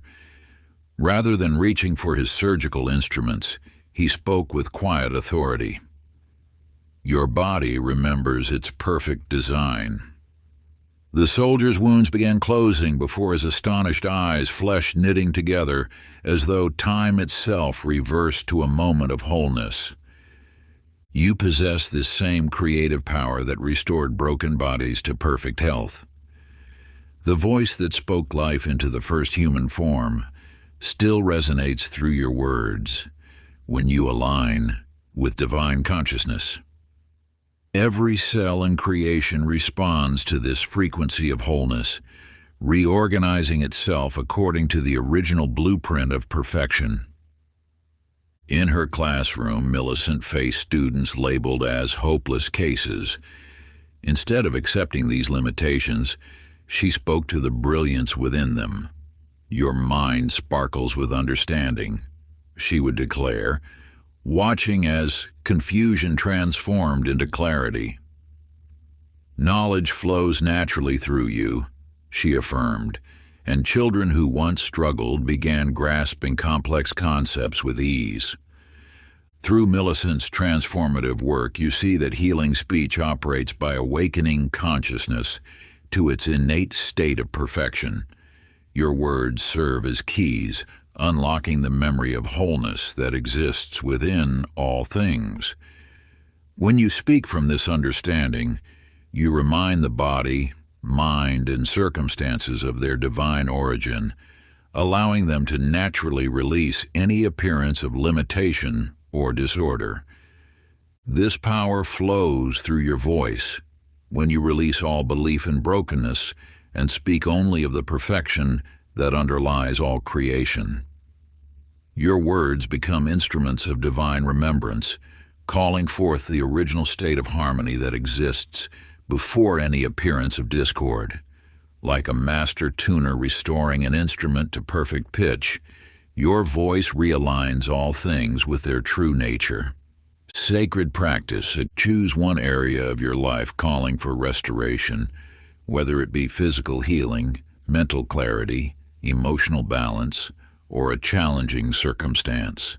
Rather than reaching for his surgical instruments, he spoke with quiet authority. Your body remembers its perfect design. The soldier's wounds began closing before his astonished eyes, flesh knitting together as though time itself reversed to a moment of wholeness. You possess this same creative power that restored broken bodies to perfect health. The voice that spoke life into the first human form still resonates through your words when you align with divine consciousness. Every cell in creation responds to this frequency of wholeness, reorganizing itself according to the original blueprint of perfection. In her classroom, Millicent faced students labeled as hopeless cases. Instead of accepting these limitations, she spoke to the brilliance within them. Your mind sparkles with understanding, she would declare, watching as confusion transformed into clarity. Knowledge flows naturally through you, she affirmed, and children who once struggled began grasping complex concepts with ease. Through Millicent's transformative work, you see that healing speech operates by awakening consciousness to its innate state of perfection. Your words serve as keys, unlocking the memory of wholeness that exists within all things. When you speak from this understanding, you remind the body, mind, and circumstances of their divine origin, allowing them to naturally release any appearance of limitation or disorder. This power flows through your voice when you release all belief in brokenness and speak only of the perfection that underlies all creation. Your words become instruments of divine remembrance, calling forth the original state of harmony that exists before any appearance of discord. Like a master tuner restoring an instrument to perfect pitch, your voice realigns all things with their true nature. Sacred practice. Choose one area of your life calling for restoration, whether it be physical healing, mental clarity, emotional balance, or a challenging circumstance.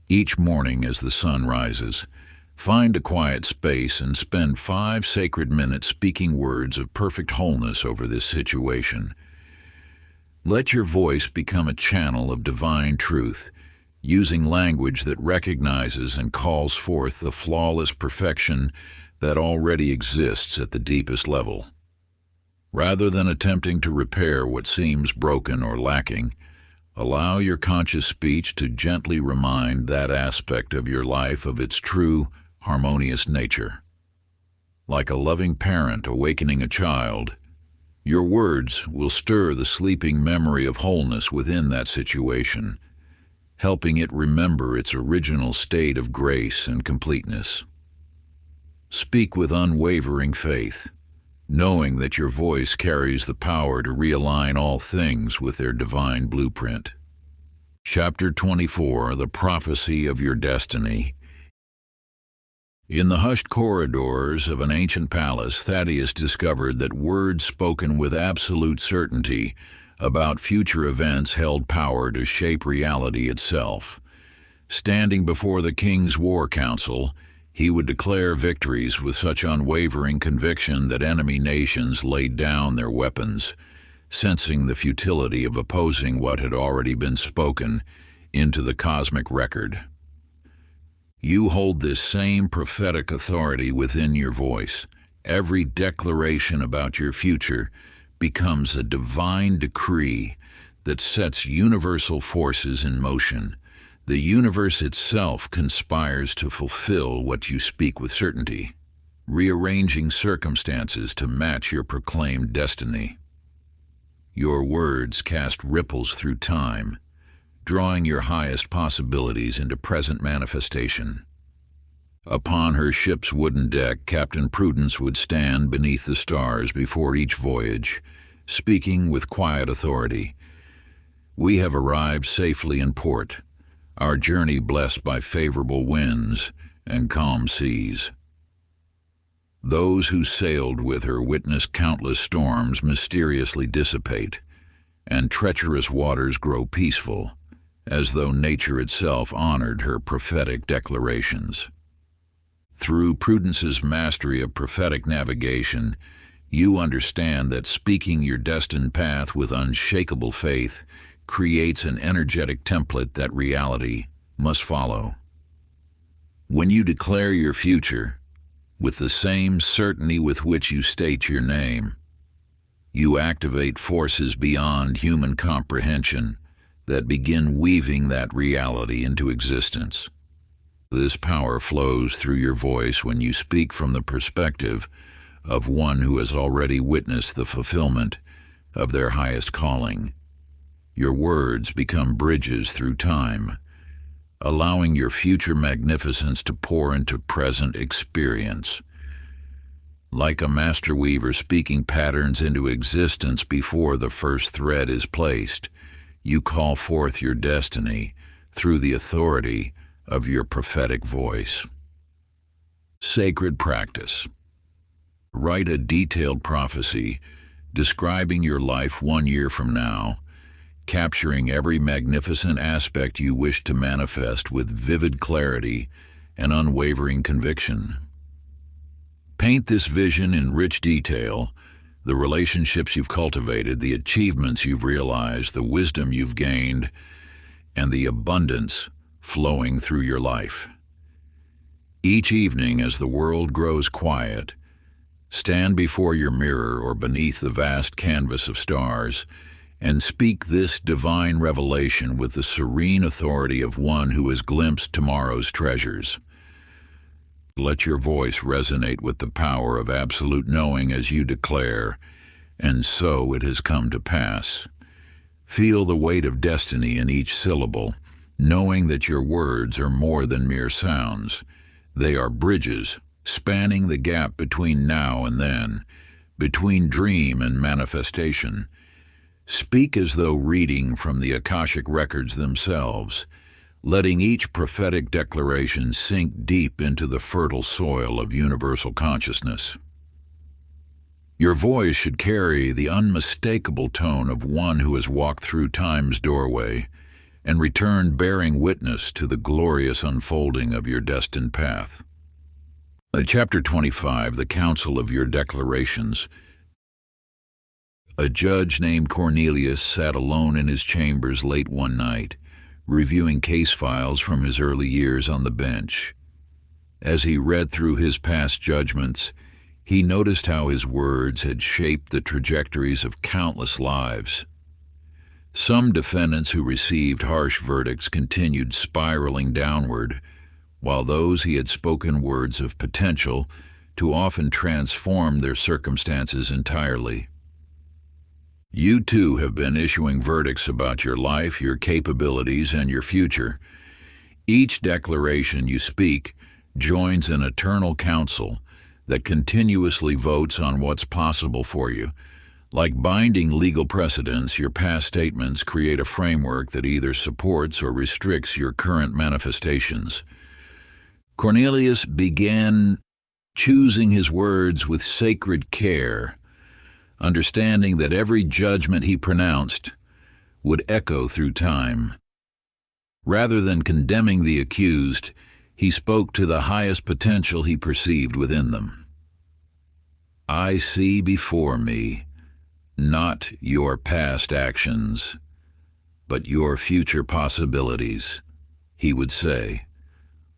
Each morning as the sun rises, find a quiet space and spend 5 sacred minutes speaking words of perfect wholeness over this situation. Let your voice become a channel of divine truth, using language that recognizes and calls forth the flawless perfection that already exists at the deepest level. Rather than attempting to repair what seems broken or lacking, allow your conscious speech to gently remind that aspect of your life of its true, harmonious nature. Like a loving parent awakening a child, Your words will stir the sleeping memory of wholeness within that situation, helping it remember its original state of grace and completeness. Speak with unwavering faith, knowing that your voice carries the power to realign all things with their divine blueprint. Chapter 24, The Prophecy of Your Destiny. In the hushed corridors of an ancient palace, Thaddeus discovered that words spoken with absolute certainty about future events held power to shape reality itself. Standing before the king's war council, he would declare victories with such unwavering conviction that enemy nations laid down their weapons, sensing the futility of opposing what had already been spoken into the cosmic record. You hold this same prophetic authority within your voice. Every declaration about your future becomes a divine decree that sets universal forces in motion. The universe itself conspires to fulfill what you speak with certainty, rearranging circumstances to match your proclaimed destiny. Your words cast ripples through time, drawing your highest possibilities into present manifestation. Upon her ship's wooden deck, Captain Prudence would stand beneath the stars before each voyage, speaking with quiet authority. We have arrived safely in port, our journey blessed by favorable winds and calm seas. Those who sailed with her witnessed countless storms mysteriously dissipate, and treacherous waters grow peaceful, as though nature itself honored her prophetic declarations. Through Prudence's mastery of prophetic navigation, you understand that speaking your destined path with unshakable faith creates an energetic template that reality must follow. When you declare your future, with the same certainty with which you state your name, you activate forces beyond human comprehension that begin weaving that reality into existence. This power flows through your voice when you speak from the perspective of one who has already witnessed the fulfillment of their highest calling. Your words become bridges through time, allowing your future magnificence to pour into present experience. Like a master weaver speaking patterns into existence before the first thread is placed, you call forth your destiny through the authority of your prophetic voice. Sacred practice. Write a detailed prophecy describing your life 1 year from now, capturing every magnificent aspect you wish to manifest with vivid clarity and unwavering conviction. Paint this vision in rich detail, the relationships you've cultivated, the achievements you've realized, the wisdom you've gained, and the abundance flowing through your life. Each evening, as the world grows quiet, stand before your mirror or beneath the vast canvas of stars and speak this divine revelation with the serene authority of one who has glimpsed tomorrow's treasures. Let your voice resonate with the power of absolute knowing as you declare, "And so it has come to pass." Feel the weight of destiny in each syllable, knowing that your words are more than mere sounds. They are bridges, spanning the gap between now and then, between dream and manifestation. Speak as though reading from the Akashic records themselves, letting each prophetic declaration sink deep into the fertile soil of universal consciousness. Your voice should carry the unmistakable tone of one who has walked through time's doorway and returned bearing witness to the glorious unfolding of your destined path. Chapter 25, The Council of Your Declarations. A judge named Cornelius sat alone in his chambers late one night, reviewing case files from his early years on the bench. As he read through his past judgments, he noticed how his words had shaped the trajectories of countless lives. Some defendants who received harsh verdicts continued spiraling downward, while those he had spoken words of potential to often transform their circumstances entirely. You too have been issuing verdicts about your life, your capabilities, and your future. Each declaration you speak joins an eternal council that continuously votes on what's possible for you. Like binding legal precedents, your past statements create a framework that either supports or restricts your current manifestations. Cornelius began choosing his words with sacred care, understanding that every judgment he pronounced would echo through time. Rather than condemning the accused, he spoke to the highest potential he perceived within them. I see before me not your past actions, but your future possibilities, he would say,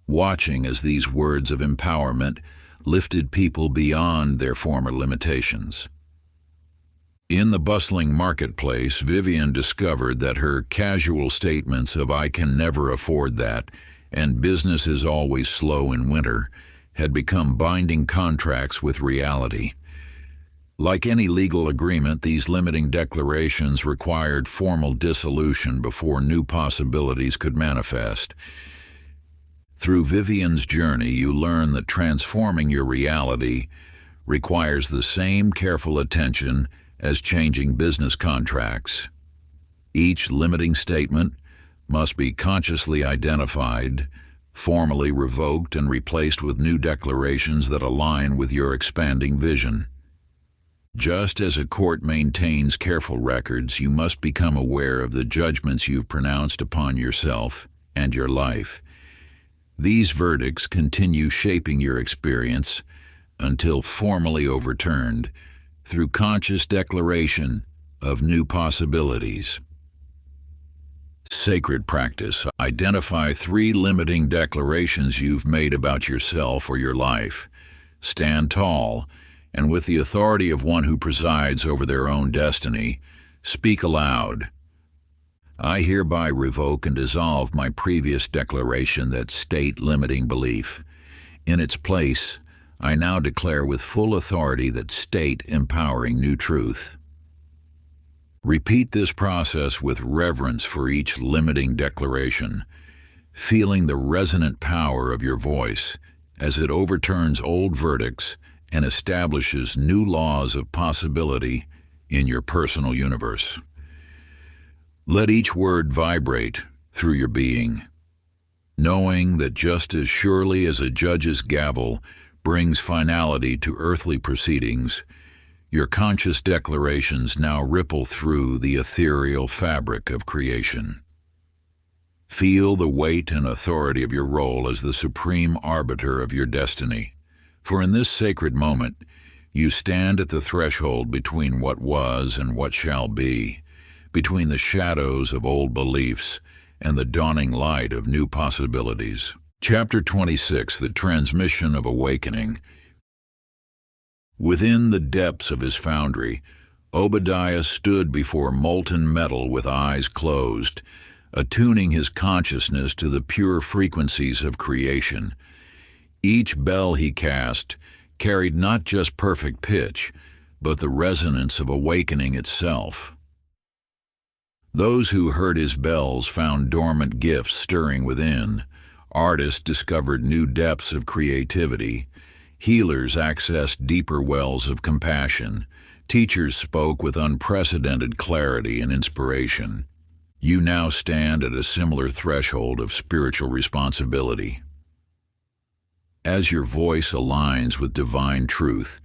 watching as these words of empowerment lifted people beyond their former limitations. In the bustling marketplace, Vivian discovered that her casual statements of "I can never afford that" and "business is always slow in winter" had become binding contracts with reality. Like any legal agreement, these limiting declarations required formal dissolution before new possibilities could manifest. Through Vivian's journey, you learn that transforming your reality requires the same careful attention as changing business contracts. Each limiting statement must be consciously identified, formally revoked, and replaced with new declarations that align with your expanding vision. Just as a court maintains careful records, you must become aware of the judgments you've pronounced upon yourself and your life. These verdicts continue shaping your experience until formally overturned through conscious declaration of new possibilities. Sacred practice. Identify 3 limiting declarations you've made about yourself or your life. Stand tall, and with the authority of one who presides over their own destiny, speak aloud. I hereby revoke and dissolve my previous declaration that state limiting belief. In its place, I now declare with full authority that state empowering new truth. Repeat this process with reverence for each limiting declaration, feeling the resonant power of your voice as it overturns old verdicts and establishes new laws of possibility in your personal universe. Let each word vibrate through your being, knowing that just as surely as a judge's gavel brings finality to earthly proceedings, your conscious declarations now ripple through the ethereal fabric of creation. Feel the weight and authority of your role as the supreme arbiter of your destiny. For in this sacred moment, you stand at the threshold between what was and what shall be, between the shadows of old beliefs and the dawning light of new possibilities. Chapter 26, The Transmission of Awakening. Within the depths of his foundry, Obadiah stood before molten metal with eyes closed, attuning his consciousness to the pure frequencies of creation. Each bell he cast carried not just perfect pitch, but the resonance of awakening itself. Those who heard his bells found dormant gifts stirring within. Artists discovered new depths of creativity. Healers accessed deeper wells of compassion. Teachers spoke with unprecedented clarity and inspiration. You now stand at a similar threshold of spiritual responsibility. As your voice aligns with divine truth,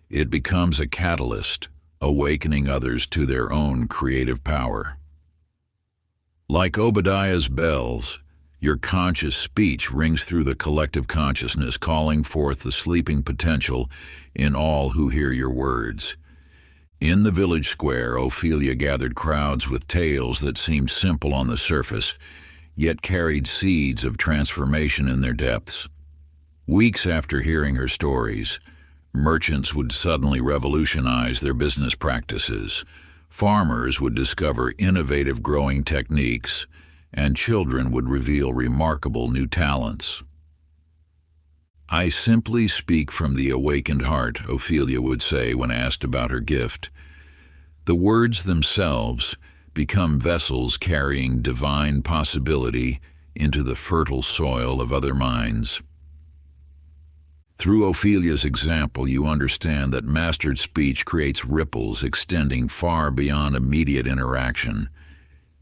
it becomes a catalyst, awakening others to their own creative power. Like Obadiah's bells, your conscious speech rings through the collective consciousness, calling forth the sleeping potential in all who hear your words. In the village square, Ophelia gathered crowds with tales that seemed simple on the surface, yet carried seeds of transformation in their depths. Weeks after hearing her stories, merchants would suddenly revolutionize their business practices. Farmers would discover innovative growing techniques, and children would reveal remarkable new talents. I simply speak from the awakened heart, Ophelia would say when asked about her gift. The words themselves become vessels carrying divine possibility into the fertile soil of other minds. Through Ophelia's example, you understand that mastered speech creates ripples extending far beyond immediate interaction.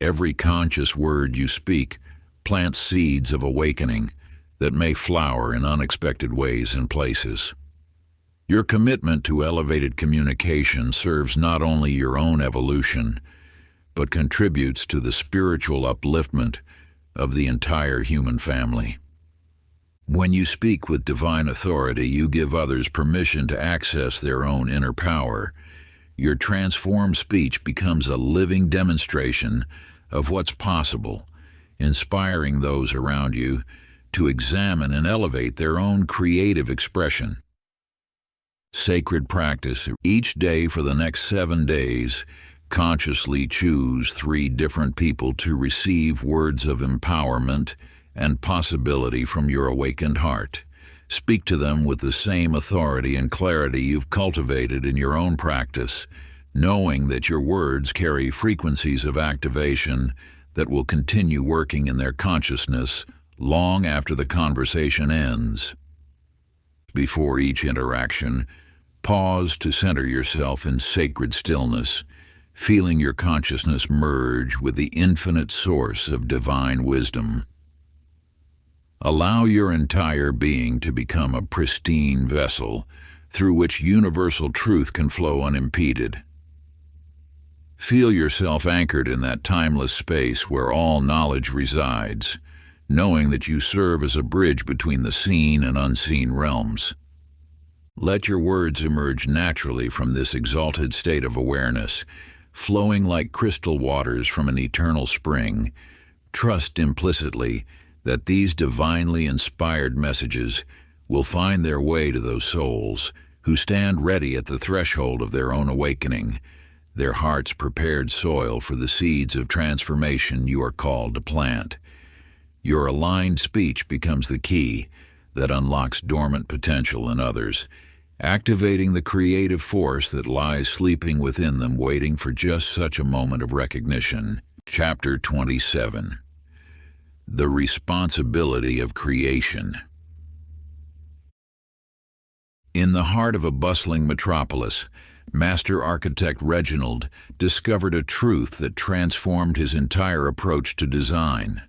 Every conscious word you speak plants seeds of awakening that may flower in unexpected ways and places. Your commitment to elevated communication serves not only your own evolution, but contributes to the spiritual upliftment of the entire human family. When you speak with divine authority, you give others permission to access their own inner power. Your transformed speech becomes a living demonstration of what's possible, inspiring those around you to examine and elevate their own creative expression. Sacred practice. Each day for the next 7 days, consciously choose 3 different people to receive words of empowerment and possibility from your awakened heart. Speak to them with the same authority and clarity you've cultivated in your own practice, knowing that your words carry frequencies of activation that will continue working in their consciousness long after the conversation ends. Before each interaction, pause to center yourself in sacred stillness, feeling your consciousness merge with the infinite source of divine wisdom. Allow your entire being to become a pristine vessel through which universal truth can flow unimpeded. Feel yourself anchored in that timeless space where all knowledge resides, knowing that you serve as a bridge between the seen and unseen realms. Let your words emerge naturally from this exalted state of awareness, flowing like crystal waters from an eternal spring. Trust implicitly that these divinely inspired messages will find their way to those souls who stand ready at the threshold of their own awakening, their hearts prepared soil for the seeds of transformation you are called to plant. Your aligned speech becomes the key that unlocks dormant potential in others, activating the creative force that lies sleeping within them, waiting for just such a moment of recognition. Chapter 27. The Responsibility of Creation. In the heart of a bustling metropolis, Master Architect Reginald discovered a truth that transformed his entire approach to design.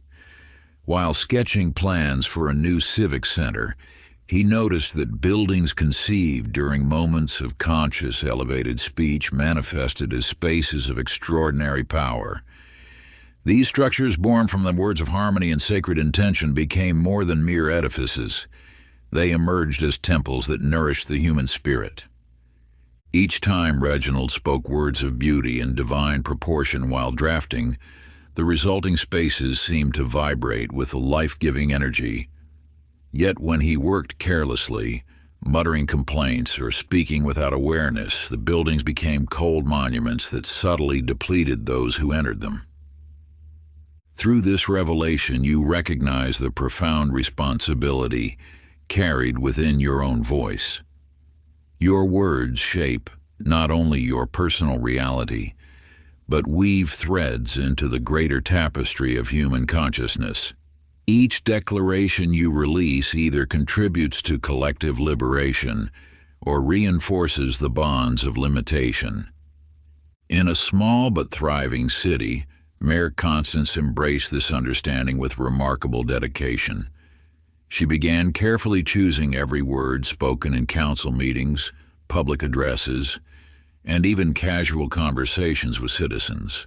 While sketching plans for a new civic center, he noticed that buildings conceived during moments of conscious, elevated speech manifested as spaces of extraordinary power. These structures, born from the words of harmony and sacred intention, became more than mere edifices. They emerged as temples that nourished the human spirit. Each time Reginald spoke words of beauty and divine proportion while drafting, the resulting spaces seemed to vibrate with a life-giving energy. Yet when he worked carelessly, muttering complaints or speaking without awareness, the buildings became cold monuments that subtly depleted those who entered them. Through this revelation, you recognize the profound responsibility carried within your own voice. Your words shape not only your personal reality, but weave threads into the greater tapestry of human consciousness. Each declaration you release either contributes to collective liberation or reinforces the bonds of limitation. In a small but thriving city, Mayor Constance embraced this understanding with remarkable dedication. She began carefully choosing every word spoken in council meetings, public addresses, and even casual conversations with citizens.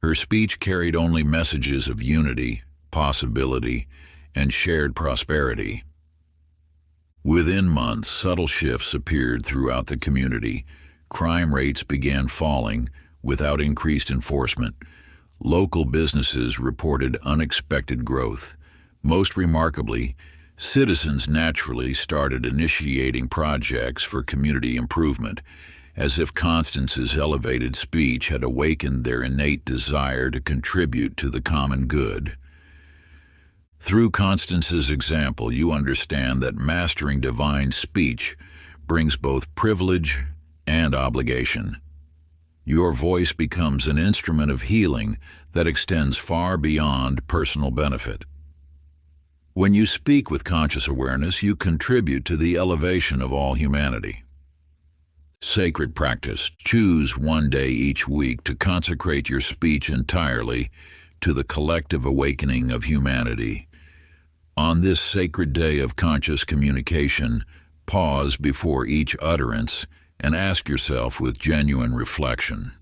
Her speech carried only messages of unity, possibility, and shared prosperity. Within months, subtle shifts appeared throughout the community. Crime rates began falling without increased enforcement. Local businesses reported unexpected growth. Most remarkably, citizens naturally started initiating projects for community improvement, as if Constance's elevated speech had awakened their innate desire to contribute to the common good. Through Constance's example, you understand that mastering divine speech brings both privilege and obligation. Your voice becomes an instrument of healing that extends far beyond personal benefit. When you speak with conscious awareness, you contribute to the elevation of all humanity. Sacred practice. Choose one day each week to consecrate your speech entirely to the collective awakening of humanity. On this sacred day of conscious communication, pause before each utterance and ask yourself with genuine reflection,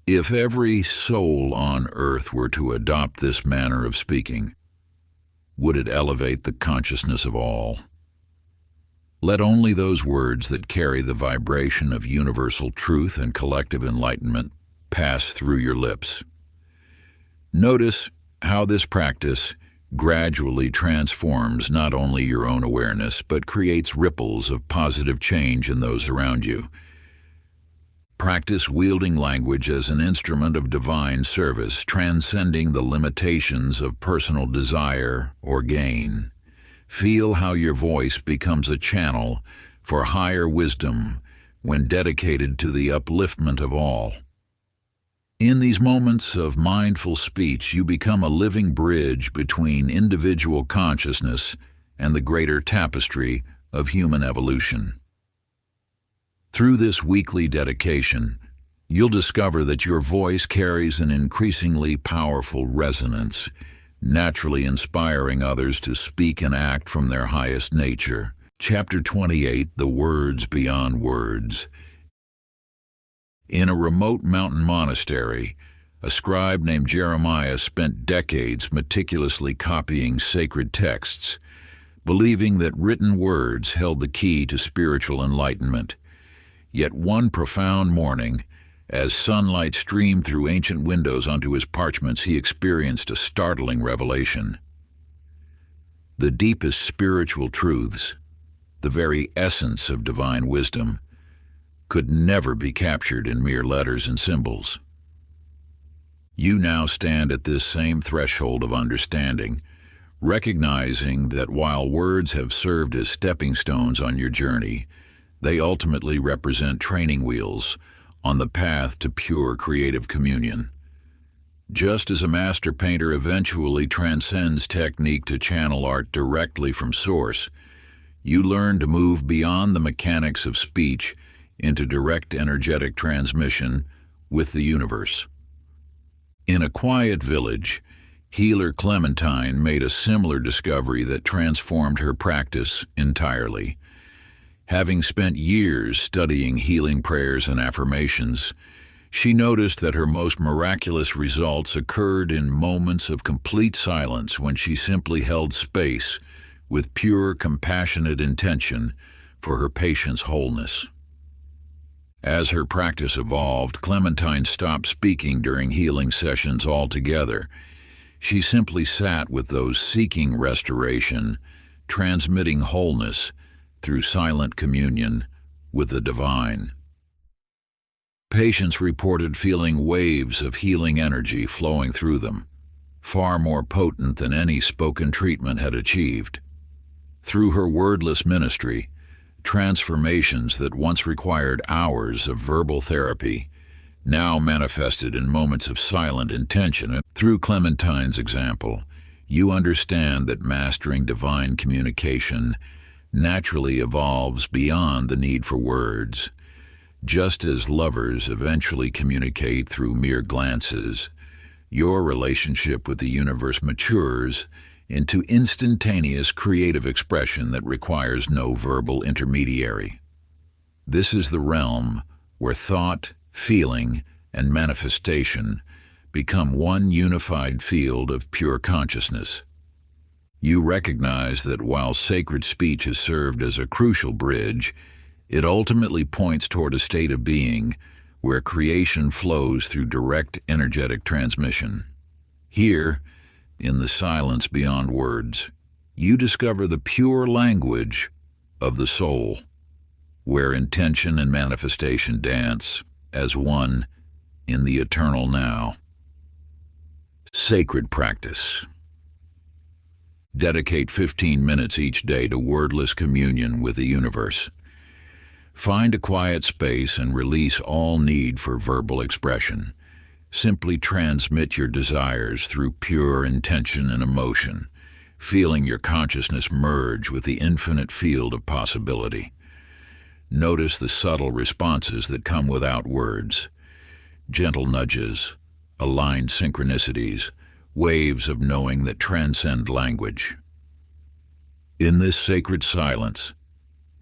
if every soul on earth were to adopt this manner of speaking, would it elevate the consciousness of all? Let only those words that carry the vibration of universal truth and collective enlightenment pass through your lips. Notice how this practice gradually transforms not only your own awareness, but creates ripples of positive change in those around you. Practice wielding language as an instrument of divine service, transcending the limitations of personal desire or gain. Feel how your voice becomes a channel for higher wisdom when dedicated to the upliftment of all. In these moments of mindful speech, you become a living bridge between individual consciousness and the greater tapestry of human evolution. Through this weekly dedication, you'll discover that your voice carries an increasingly powerful resonance, naturally inspiring others to speak and act from their highest nature. Chapter 28, The Words Beyond Words. In a remote mountain monastery, a scribe named Jeremiah spent decades meticulously copying sacred texts, believing that written words held the key to spiritual enlightenment. Yet one profound morning, as sunlight streamed through ancient windows onto his parchments, he experienced a startling revelation. The deepest spiritual truths, the very essence of divine wisdom, could never be captured in mere letters and symbols. You now stand at this same threshold of understanding, recognizing that while words have served as stepping stones on your journey, they ultimately represent training wheels on the path to pure creative communion. Just as a master painter eventually transcends technique to channel art directly from source, you learn to move beyond the mechanics of speech into direct energetic transmission with the universe. In a quiet village, healer Clementine made a similar discovery that transformed her practice entirely. Having spent years studying healing prayers and affirmations, she noticed that her most miraculous results occurred in moments of complete silence when she simply held space with pure, compassionate intention for her patient's wholeness. As her practice evolved, Clementine stopped speaking during healing sessions altogether. She simply sat with those seeking restoration, transmitting wholeness through silent communion with the divine. Patients reported feeling waves of healing energy flowing through them, far more potent than any spoken treatment had achieved. Through her wordless ministry, transformations that once required hours of verbal therapy now manifested in moments of silent intention. Through Clementine's example, you understand that mastering divine communication naturally evolves beyond the need for words. Just as lovers eventually communicate through mere glances, your relationship with the universe matures into instantaneous creative expression that requires no verbal intermediary. This is the realm where thought, feeling, and manifestation become one unified field of pure consciousness. You recognize that while sacred speech has served as a crucial bridge, it ultimately points toward a state of being where creation flows through direct energetic transmission. Here, in the silence beyond words, you discover the pure language of the soul, where intention and manifestation dance as one in the eternal now. Sacred practice. Dedicate 15 minutes each day to wordless communion with the universe. Find a quiet space and release all need for verbal expression. Simply transmit your desires through pure intention and emotion, feeling your consciousness merge with the infinite field of possibility. Notice the subtle responses that come without words. Gentle nudges, aligned synchronicities, waves of knowing that transcend language. In this sacred silence,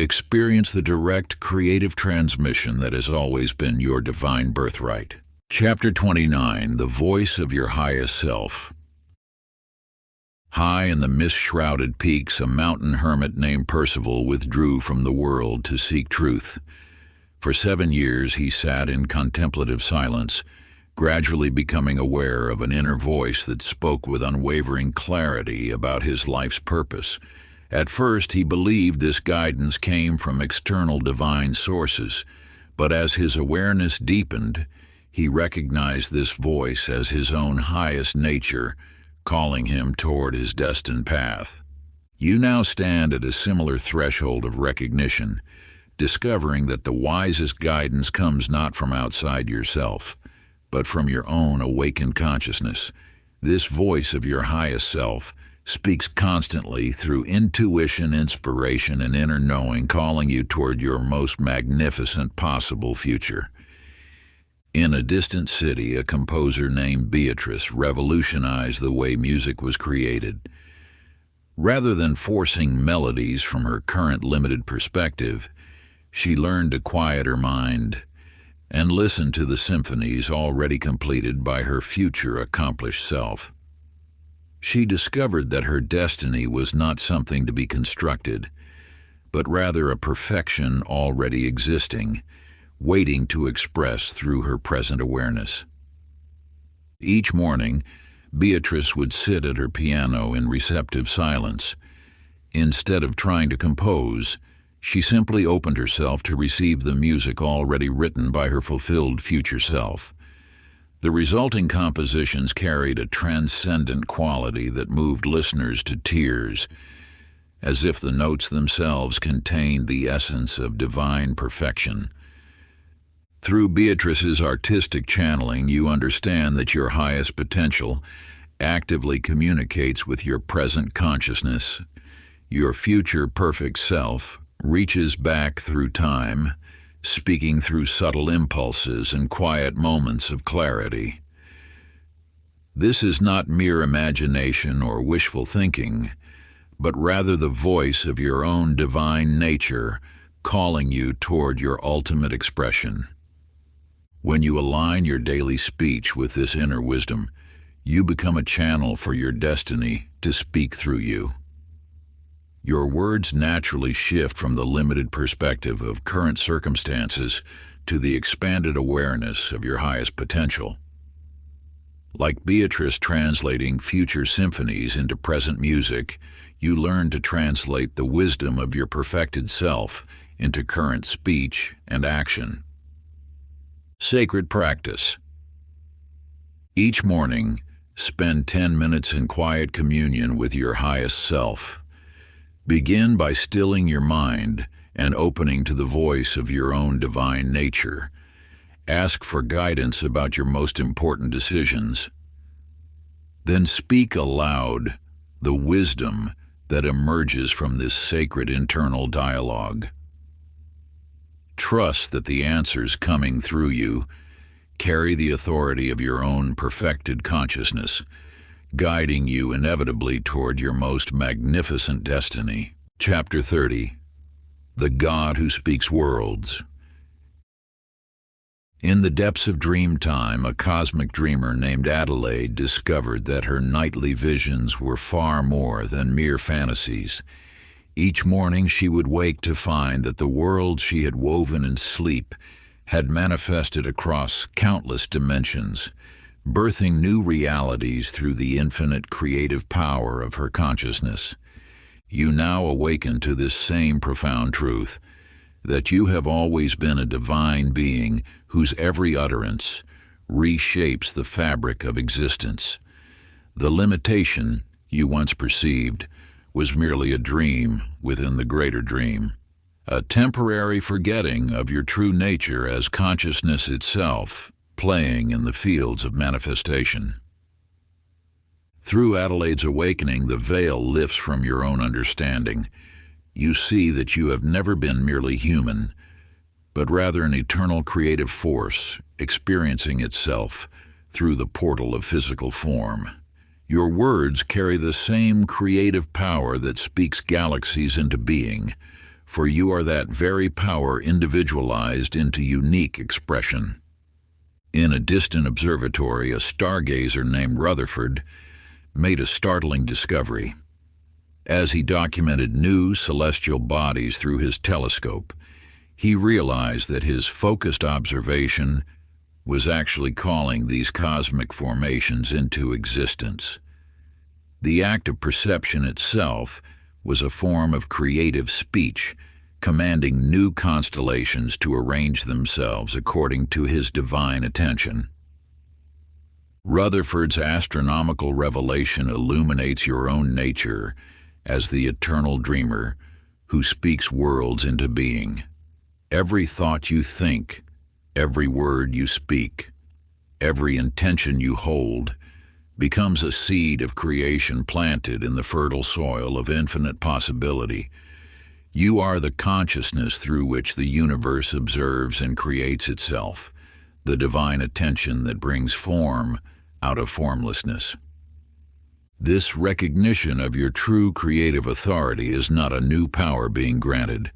experience the direct creative transmission that has always been your divine birthright. Chapter 29, The Voice of Your Highest Self. High in the mist-shrouded peaks, a mountain hermit named Percival withdrew from the world to seek truth. For 7 years he sat in contemplative silence, gradually becoming aware of an inner voice that spoke with unwavering clarity about his life's purpose. At first he believed this guidance came from external divine sources, but as his awareness deepened, he recognized this voice as his own highest nature, calling him toward his destined path. You now stand at a similar threshold of recognition, discovering that the wisest guidance comes not from outside yourself, but from your own awakened consciousness. This voice of your highest self speaks constantly through intuition, inspiration, and inner knowing, calling you toward your most magnificent possible future. In a distant city, a composer named Beatrice revolutionized the way music was created. Rather than forcing melodies from her current limited perspective, she learned to quiet her mind and listen to the symphonies already completed by her future accomplished self. She discovered that her destiny was not something to be constructed, but rather a perfection already existing, waiting to express through her present awareness. Each morning, Beatrice would sit at her piano in receptive silence. Instead of trying to compose, she simply opened herself to receive the music already written by her fulfilled future self. The resulting compositions carried a transcendent quality that moved listeners to tears, as if the notes themselves contained the essence of divine perfection. Through Beatrice's artistic channeling, you understand that your highest potential actively communicates with your present consciousness. Your future perfect self reaches back through time, speaking through subtle impulses and quiet moments of clarity. This is not mere imagination or wishful thinking, but rather the voice of your own divine nature calling you toward your ultimate expression. When you align your daily speech with this inner wisdom, you become a channel for your destiny to speak through you. Your words naturally shift from the limited perspective of current circumstances to the expanded awareness of your highest potential. Like Beatrice translating future symphonies into present music, you learn to translate the wisdom of your perfected self into current speech and action. Sacred practice. Each morning, spend 10 minutes in quiet communion with your highest self. Begin by stilling your mind and opening to the voice of your own divine nature. Ask for guidance about your most important decisions. Then speak aloud the wisdom that emerges from this sacred internal dialogue. Trust that the answers coming through you carry the authority of your own perfected consciousness, guiding you inevitably toward your most magnificent destiny. Chapter 30. The God Who Speaks Worlds. In the depths of dream time, a cosmic dreamer named Adelaide discovered that her nightly visions were far more than mere fantasies. Each morning she would wake to find that the world she had woven in sleep had manifested across countless dimensions, birthing new realities through the infinite creative power of her consciousness. You now awaken to this same profound truth, that you have always been a divine being whose every utterance reshapes the fabric of existence. The limitation you once perceived was merely a dream within the greater dream, a temporary forgetting of your true nature as consciousness itself, playing in the fields of manifestation. Through Adelaide's awakening, the veil lifts from your own understanding. You see that you have never been merely human, but rather an eternal creative force, experiencing itself through the portal of physical form. Your words carry the same creative power that speaks galaxies into being, for you are that very power individualized into unique expression. In a distant observatory, a stargazer named Rutherford made a startling discovery. As he documented new celestial bodies through his telescope, he realized that his focused observation was actually calling these cosmic formations into existence. The act of perception itself was a form of creative speech, commanding new constellations to arrange themselves according to his divine attention. Rutherford's astronomical revelation illuminates your own nature as the eternal dreamer who speaks worlds into being. Every thought you think, every word you speak, every intention you hold, becomes a seed of creation planted in the fertile soil of infinite possibility. You are the consciousness through which the universe observes and creates itself, the divine attention that brings form out of formlessness. This recognition of your true creative authority is not a new power being granted,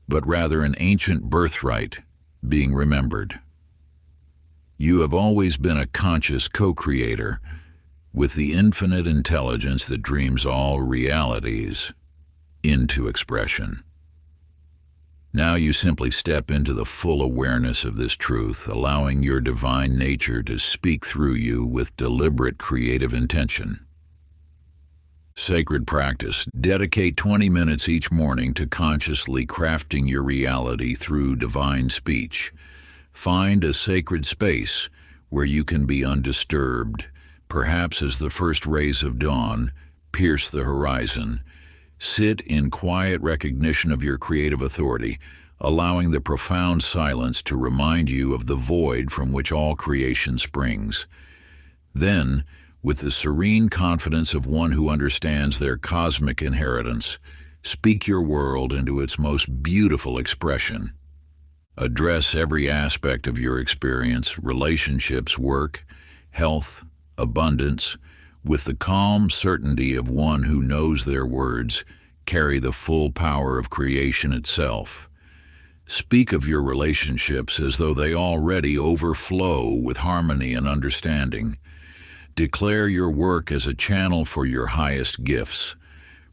but rather an ancient birthright being remembered. You have always been a conscious co-creator with the infinite intelligence that dreams all realities into expression. Now you simply step into the full awareness of this truth, allowing your divine nature to speak through you with deliberate creative intention. Sacred practice. Dedicate 20 minutes each morning to consciously crafting your reality through divine speech. Find a sacred space where you can be undisturbed, perhaps as the first rays of dawn pierce the horizon. Sit in quiet recognition of your creative authority, allowing the profound silence to remind you of the void from which all creation springs. Then, with the serene confidence of one who understands their cosmic inheritance, speak your world into its most beautiful expression. Address every aspect of your experience, relationships, work, health, abundance, with the calm certainty of one who knows their words carry the full power of creation itself. Speak of your relationships as though they already overflow with harmony and understanding. Declare your work as a channel for your highest gifts.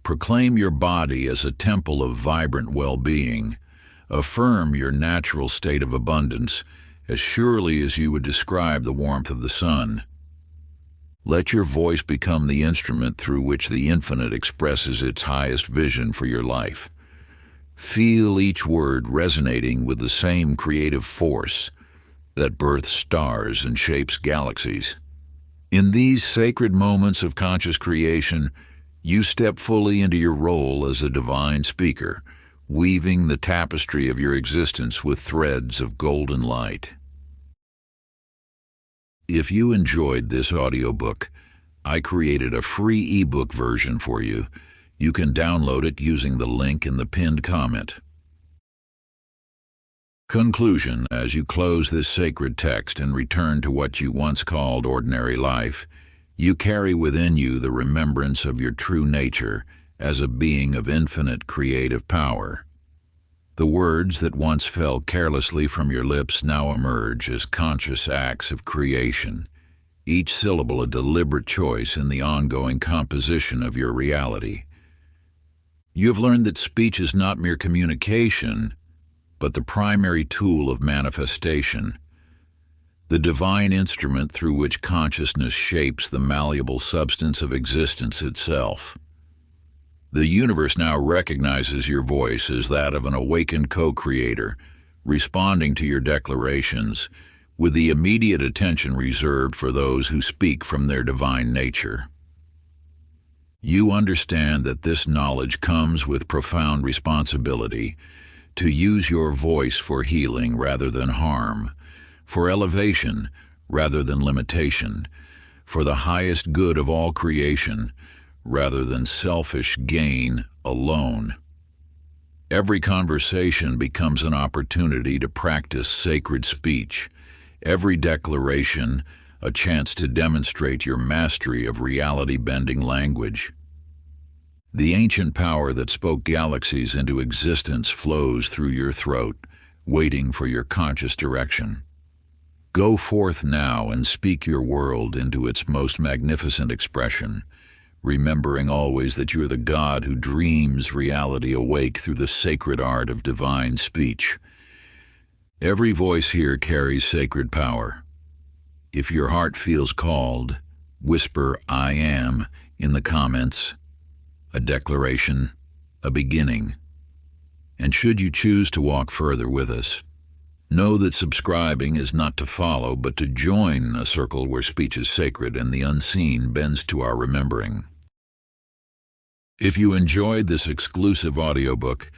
Proclaim your body as a temple of vibrant well-being. Affirm your natural state of abundance as surely as you would describe the warmth of the sun. Let your voice become the instrument through which the infinite expresses its highest vision for your life. Feel each word resonating with the same creative force that births stars and shapes galaxies. In these sacred moments of conscious creation, you step fully into your role as a divine speaker, weaving the tapestry of your existence with threads of golden light. If you enjoyed this audiobook, I created a free ebook version for you. You can download it using the link in the pinned comment. Conclusion. As you close this sacred text and return to what you once called ordinary life, you carry within you the remembrance of your true nature as a being of infinite creative power. The words that once fell carelessly from your lips now emerge as conscious acts of creation, each syllable a deliberate choice in the ongoing composition of your reality. You have learned that speech is not mere communication, but the primary tool of manifestation, the divine instrument through which consciousness shapes the malleable substance of existence itself. The universe now recognizes your voice as that of an awakened co-creator, responding to your declarations with the immediate attention reserved for those who speak from their divine nature. You understand that this knowledge comes with profound responsibility, to use your voice for healing rather than harm, for elevation rather than limitation, for the highest good of all creation rather than selfish gain alone. Every conversation becomes an opportunity to practice sacred speech, every declaration a chance to demonstrate your mastery of reality-bending language. The ancient power that spoke galaxies into existence flows through your throat, waiting for your conscious direction. Go forth now and speak your world into its most magnificent expression, remembering always that you are the God who dreams reality awake through the sacred art of divine speech. Every voice here carries sacred power. If your heart feels called, whisper "I am" in the comments, a declaration, a beginning. And should you choose to walk further with us, know that subscribing is not to follow, but to join a circle where speech is sacred and the unseen bends to our remembering. If you enjoyed this exclusive audiobook,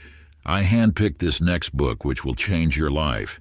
I handpicked this next book which will change your life.